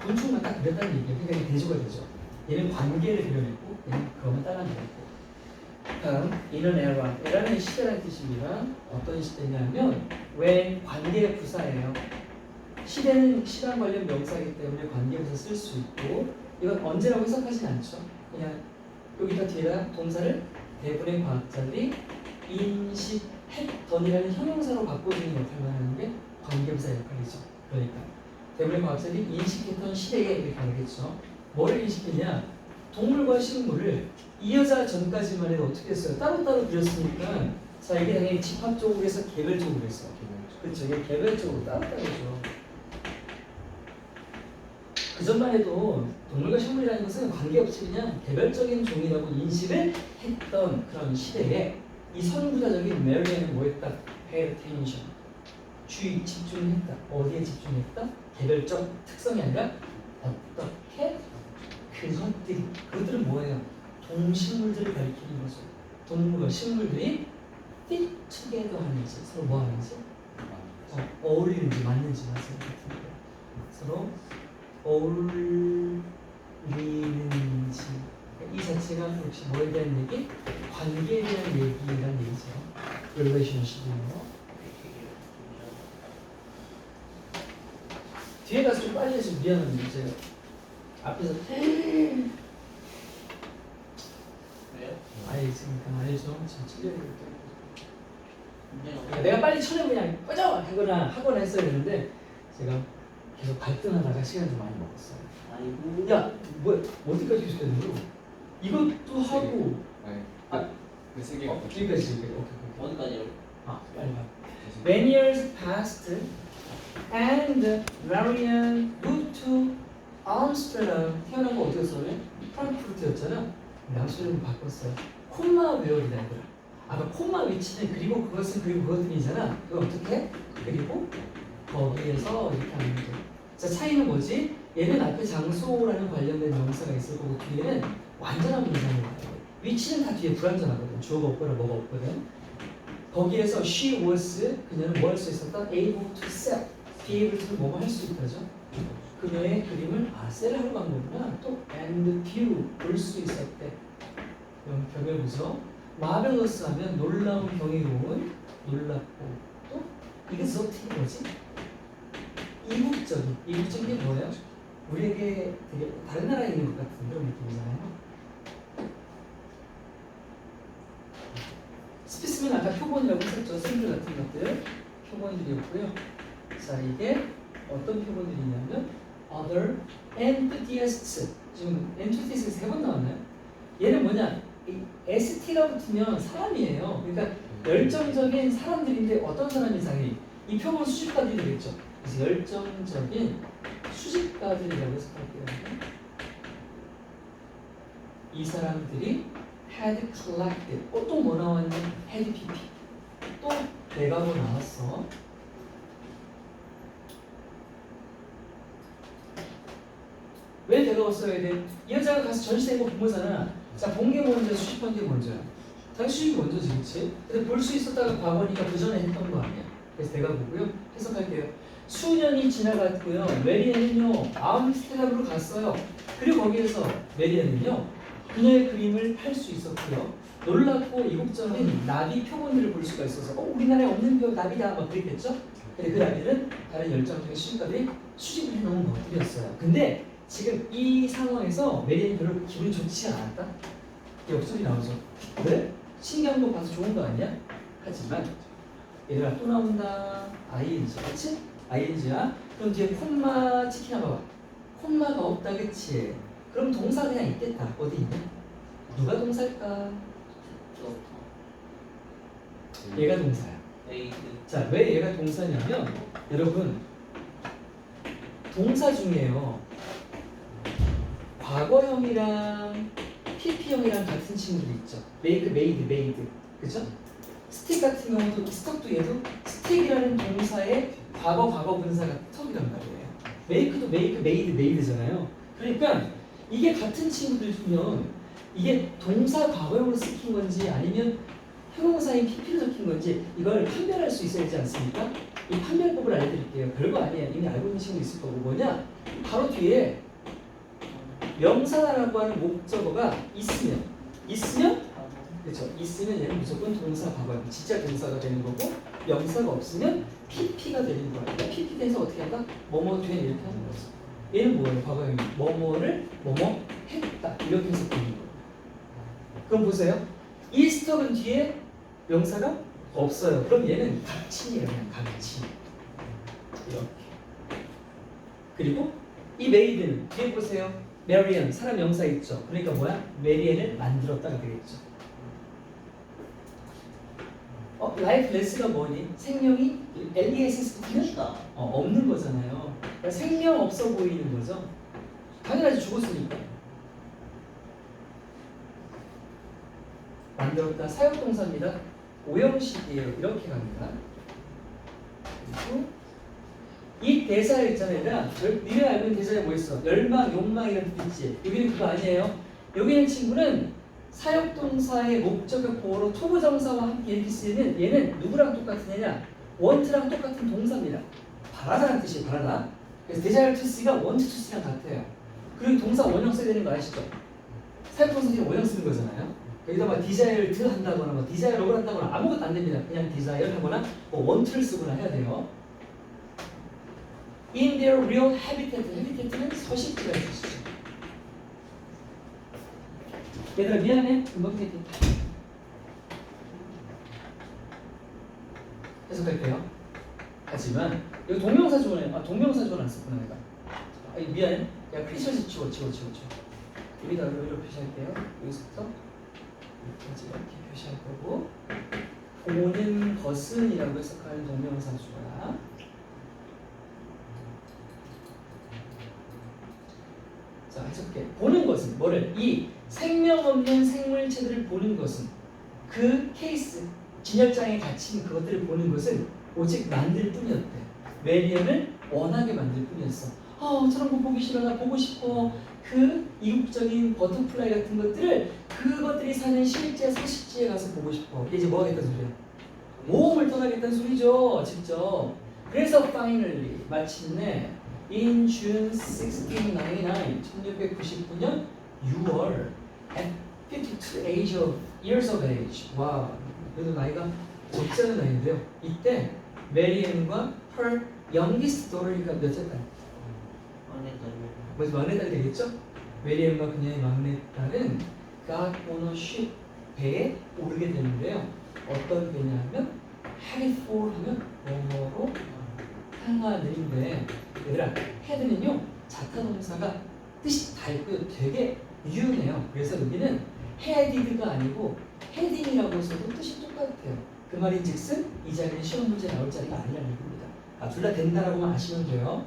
곤충만 딱 그렸다는 얘기예요. 그러니까 이게 대조가 되죠. 얘는 관계를 그려냈고 얘는 그것만 따라내렸고. 다음, in an era. era는 시대라는 뜻입니다. 어떤 시대냐면 when 관계의 부사예요. 시대는 시간 관련 명사이기 때문에 관계부사 쓸 수 있고 이건 언제라고 해석하진 않죠. 그냥 여기다 뒤에다 동사를 대부분의 과학자들이 인식했던이라는 형용사로 바꿔주는 역할만 하는 게 관계부사 역할이죠. 그러니까 대부분의 과학자들이 인식했던 시대에 이렇게 가겠죠. 뭐를 인식했냐? 동물과 식물을 이 여자 전까지만 해도 어떻게 했어요? 따로따로 그렸으니까 자 이게 당연히 집합적으로 해서 개별적으로 했어. 그렇죠. 이게 개별적으로 따로따로죠. 그 전만 해도 동물과 식물이라는 것은 관계없이 그냥 개별적인 종이라고 인식을 했던 그런 시대에 이 선구자적인 메리아는 뭐했다? pay attention. 주의 집중했다. 어디에 집중했다? 개별적 특성이 아니라 어떻게 그것들은 뭐예요? 동식물들을 가리키는 거죠. 동물과 식물들이 fit together 하는지 서로 뭐 하는지 어울리는지 맞는지 서로 어울리는지 이 자체가 역시 뭐에 대한 얘기? 관계에 대한 얘기란 얘기죠. relationship이요. 뒤에 가서 좀 빨리 해서 미안한데 제가 앞에서 왜요? 알겠습니까? 알죠? 지금 찔려있는데 문제는 내가 빨리 쳐내 그냥 꺼져! 하거나 했어야 되는데 제가 계속 갈등하다가 시간 좀 많이 먹었어요. 아이고. 야, 뭐야? 어디까지 계속되는 거야? 이것도 하고 그세 개가 여기까지. 오케이. 어디까지요? 빨리 가. When years passed and Marian moved to Amsterdam. 태어난 거 어디였어? 프랑크푸르트였잖아. 양수를 바꿨어요. 콤마 외워야 되는 거야. 아까 콤마 위치는 그리고 그것은 그리고 그것들이잖아. 그거 어떻게? 그리고 거기에서 이렇게 하는 거죠. 자, 차이는 뭐지? 얘는 앞에 장소라는 관련된 명사가 있을 거고 뒤에는 완전한 문장이 와요. 위치는 다 뒤에 불완전하거든. 주어가 없거나 뭐가 없거든. 거기에서 she was 그녀는 뭐 할 수 있었다? able to sell. be able to 뭐뭐 할 수 있다죠. 그녀의 그림을 셀하러 간 거구나. 또 and view 볼 수 있었대. 그럼 경외보죠. marvelous 하면 놀라운, 경이로운, 놀랍고 또 exotic 뭐지? 이국적인 게 뭐예요? 우리에게 되게 다른 나라에 있는 것 같은 그런 느낌이잖아요. 스피스면 아까 표본이라고 했었죠. 샘플 같은 것들 표본들이었고요. 자, 이게 어떤 표본들이냐면 other enthusiasts. 지금 enthusiasts 3번 나왔나요? 얘는 뭐냐? 이 st가 붙으면 사람이에요. 그러니까 열정적인 사람들인데 어떤 사람이 이상해? 이 표본 수집가들이 되겠죠. 그래서 열정적인 수집가들이라고 해석할게요. 이 사람들이 had collected. 또 뭐 나왔냐? had pp. 또 대가로 나왔어. 왜 대가 내가 써야 돼? 이 여자가 가서 전시된 거 본 거잖아. 자, 본 게 먼저, 수집한 게 먼저야. 당연히 수집이 먼저지, 그치? 근데 볼 수 있었다가 과거니까 그 전에 했던 거 아니야. 그래서 내가 보고요. 해석할게요. 수년이 지나갔고요. 메리안은요, 암스테르담으로 갔어요. 그리고 거기에서 메리안은요, 그녀의 그림을 팔 수 있었고요. 놀랍고 이국적인 나비 표본들을 볼 수가 있어서 우리나라에 없는 표 나비다 막 그랬겠죠? 근데 그 나비는 다른 열정적인 수집가들이 수집을 해놓은 것들이었어요. 근데 지금 이 상황에서 메리안이 별로 기분이 좋지 않았다? 역설이 나오죠. 왜? 신기한 거 봐서 좋은 거 아니야? 하지만 얘들아 또 나온다. ing, 그치? ing야. 그럼 뒤에 콤마 치키나 봐봐. 콤마가 없다, 그치? 그럼 동사 그냥 있겠다. 어디 있냐? 누가 동사일까? 얘가 동사야. 에이드. 자, 왜 얘가 동사냐면 여러분 동사 중에요. 과거형이랑 PP형이랑 같은 친구들 있죠. make, made, made. 그죠? 스틱 같은 경우도 스톡도 얘도 스틱이라는 동사의 과거 분사가 턱이란 말이에요. make도 make, made, made잖아요. 그러니까 이게 같은 친구들 중면 이게 동사 과거형으로 쓰인 건지 아니면 형용사인 PP로 적힌 건지 이걸 판별할 수 있어야 되지 않습니까? 이 판별법을 알려드릴게요. 별거 아니에요. 이미 알고 있는 친구 있을 거고 뭐냐? 바로 뒤에 명사라고 하는 목적어가 있으면 그렇죠. 있으면 얘는 무조건 동사 과거형, 진짜 동사가 되는 거고 명사가 없으면 PP가 되는 거야. 그러니까 PP 돼서 어떻게 한다? 뭐뭐 된 이렇게 하는 거죠. 얘는 뭐예요? 과거형이 뭐뭐를 뭐뭐 했다 이렇게 해서 되는 거예요. 그럼 보세요. 이 스톱은 뒤에 명사가 없어요. 그럼 얘는 각친이에요. 그냥 각친. 이렇게. 그리고 이 메이드는 뒤에 보세요. 메리언 사람 명사 있죠. 그러니까 뭐야? 메리언을 만들었다가 되겠죠. 라이프 레스가 뭐니? 생명이 LESS 붙으면 없는 거잖아요. 그러니까 생명 없어 보이는 거죠. 당연하지 죽었으니까. 만들었다 사역동사입니다. 오형식이에요. 이렇게 갑니다. 그리고 이 대사에 있잖아요. 니네 알고 있는 대사에 뭐 있어? 열망, 욕망 이런 뜻 있지. 여기는 그거 아니에요. 여기 있는 친구는 사역동사의 목적격 보어로 투부정사와 함께 이렇게 쓰이는 얘는 누구랑 똑같은 애냐? want랑 똑같은 동사입니다. 바라다라는 뜻이에요. 바라다. 그래서 desire to see가 want to see랑 같아요. 그리고 동사 원형 써야 되는 거 아시죠? 사역동사들이 원형 쓰는 거잖아요. 여기다 막 desire to 한다거나 뭐 desire over 한다거나 아무것도 안 됩니다. 그냥 desire 하거나 뭐 want를 쓰거나 해야 돼요. In their real habitat. habitat는 서식지라는 뜻이죠. 얘들아 미안해. 금방 얘기해. 해석할게요. 하지만 여기 동명사 조언에 동명사 조언 안 썼구나 내가. 미안해. 야 크리스마스 지워. 여기다 이렇게 표시할게요. 여기서부터 이렇게 표시할 거고 보는 것은 이라고 해석하는 동명사 주어야. 자 해석해. 보는 것은 뭐를? 이 생명 없는 생물체들을 보는 것은 그 케이스 진열장에 갇힌 그것들을 보는 것은 오직 만들 뿐이었대. 메리언을 원하게 만들 뿐이었어. 저런 거 보기 싫어. 나 보고 싶어. 그 이국적인 버터플라이 같은 것들을 그것들이 사는 실제 서식지에 가서 보고 싶어. 이게 이제 뭐 하겠다는 소리야? 모험을 떠나겠다는 소리죠. 직접. 그래서 finally 마침내 in June 1699년 6월 at 52 years of age. 와, 그래도 나이가 적지 않은 나이인데요. 이때 메리앤과 her youngest daughter가 몇 살 딸? 막내딸이 되겠죠? 메리앤과 그녀의 막내딸은 got on a ship 배에 오르게 되는데요. 어떤 배냐면 headed for 하면 뭐뭐로 향하는데 얘들아 head는요 자타동사가 뜻이 다 있고요. 되게 유용해요. 그래서 여기는 headed가 아니고 heading이라고 써도 뜻이 똑같아요. 그 말인즉슨 이 자리는 시험 문제 나올 자리가 아니라는 겁니다. 둘 다 된다라고만 아시면 돼요.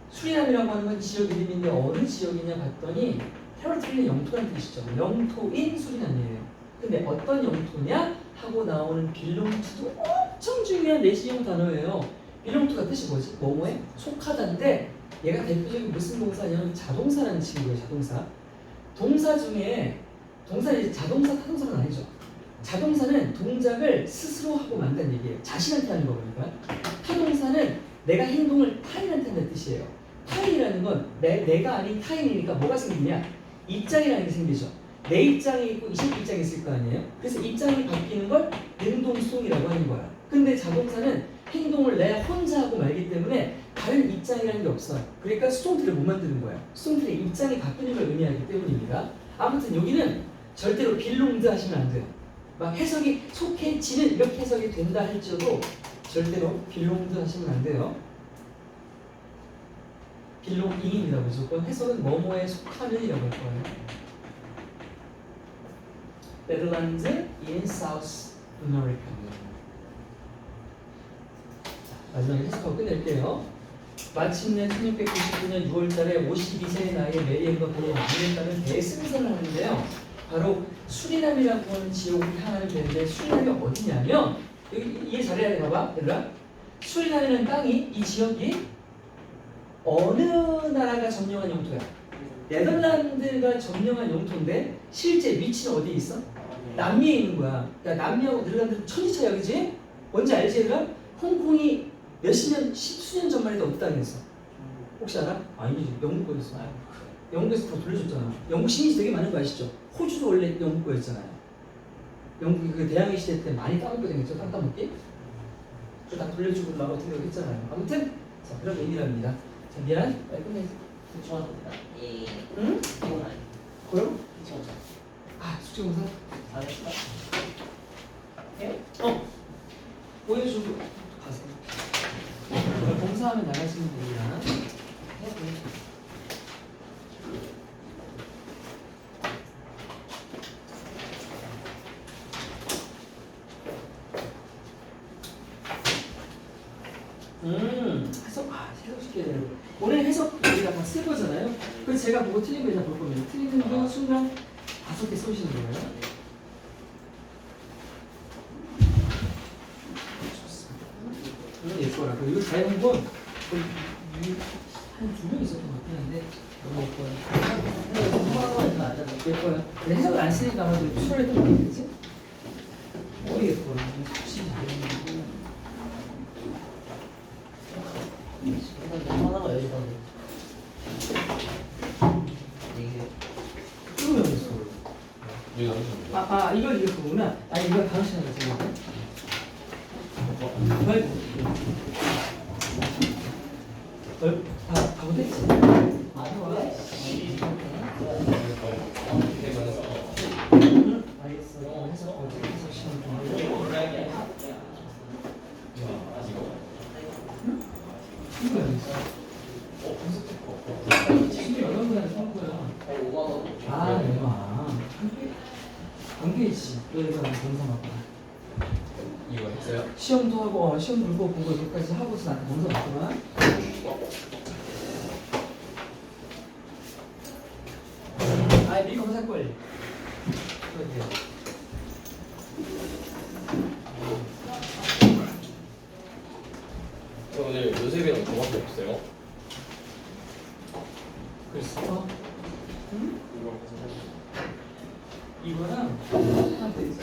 수리남이라고 하는 건 지역 이름인데 어느 지역이냐 봤더니 테러트리는 영토라는 뜻이죠. 영토인 수리남이에요. 근데 어떤 영토냐 하고 나오는 belongto도 엄청 중요한 내시형 단어예요. belongto가 뜻이 뭐지? 뭐뭐에 속하다인데 얘가 대표적인 무슨 동사냐면 자동사라는 친구예요. 자동사. 동사 중에 동사는 자동사, 타동사가 아니죠. 자동사는 동작을 스스로 하고 만든 얘기예요. 자신한테 하는 거니까. 타동사는 내가 행동을 타인한테 하는 뜻이에요. 타인이라는 건 내가 아닌 타인이니까 뭐가 생기냐? 입장이라는 게 생기죠. 내 입장이 있고 이 새끼 입장이 있을 거 아니에요? 그래서 입장이 바뀌는 걸 능동수동이라고 하는 거야. 근데 자동사는 행동을 내 혼자 하고 말기 때문에 다른 입장이라는 게 없어요. 그러니까 수동태를 못 만드는 거예요. 수동태의 입장이 바뀌는 걸 의미하기 때문입니다. 아무튼 여기는 절대로 빌롱드 하시면 안 돼요. 막 해석이 속해지는 이렇게 해석이 된다 할지라도 절대로 빌롱드 하시면 안 돼요. 빌롱잉입니다. 무조건 해석은 뭐뭐에 속하는이라고 할 거예요. Netherlands in South America. 마지막에 해석하고 끝낼게요. 마침내 1699년 6월달에 52세의 나이에 메리앤과 본인이 만났다는 대승선을 하는데요. 바로 수리남이라고 하는 지역을 향하는 데인데 수리남이 어디냐면 여기 이해 잘해야 돼. 봐봐 얘들아. 수리남이라는 땅이 이 지역이 어느 나라가 점령한 영토야? 네덜란드가 점령한 영토인데 실제 위치는 어디에 있어? 남미에 있는 거야. 그러니까 남미하고 네덜란드는 천지차야, 그지? 뭔지 알지 얘들아? 홍콩이 몇십 년, 십수년 전만 해도 어디 땅이었어? 혹시 알아? 아니지, 영국 거였어. 영국에서 다 돌려줬잖아. 영국 식민지 되게 많은 거 아시죠? 호주도 원래 영국 거였잖아요. 영국이 그 대항해 시대 때 많이 따먹게 된거죠. 땅 따먹기. 그거 다 돌려주고 막 어떻게 했잖아요. 아무튼 자 그런 의미랍니다. 자 미안, 빨리 끝내. 좋아합니다. 예. 응? 피곤하네. 뭐요? 피곤하네. 아 숙제공사? 잘했어. 예? 보여주고 가세요. 봉사하면 나가시면 됩니다. 해석시켜야 돼요. 오늘 해석 우리가 다 쓸 거잖아요. 그래서 제가 보고 틀린 거 일단 볼 겁니다. 틀린 거 순간 5개 쏘시는 거예요. 예뻐라. 그리고 이거 자연본 한 2명 있었던 것 같았는데 너무 예뻐요. 예뻐요. 근데 해석을 안 쓰니까 아마도 추월했던 거 같겠지? 머리 예뻐라. 혹시 잘했는데 하나가 여기서 이게 뚫으면 됐어. 여기 나오셨네요. 이걸 이겼구나. 이거 다음 시간에 제가 가고 됐지? 알겠어. 해석 시간 좀 하고. 이거 진짜 여러 번에 산 거야. 5만 원. 내가 안 되지. 너희가 동사 맞다. 이거 했어요? 시험도 하고 시험 불고 보고 여기까지 하고서 나한테 동사 맞구나. 미 검사 걸. 오늘 요셉이랑 저밖에 없어요. 글쎄. 응? 이거랑 한테 있어.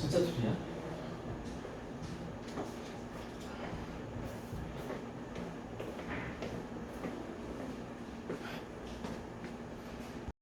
진짜 둘이야?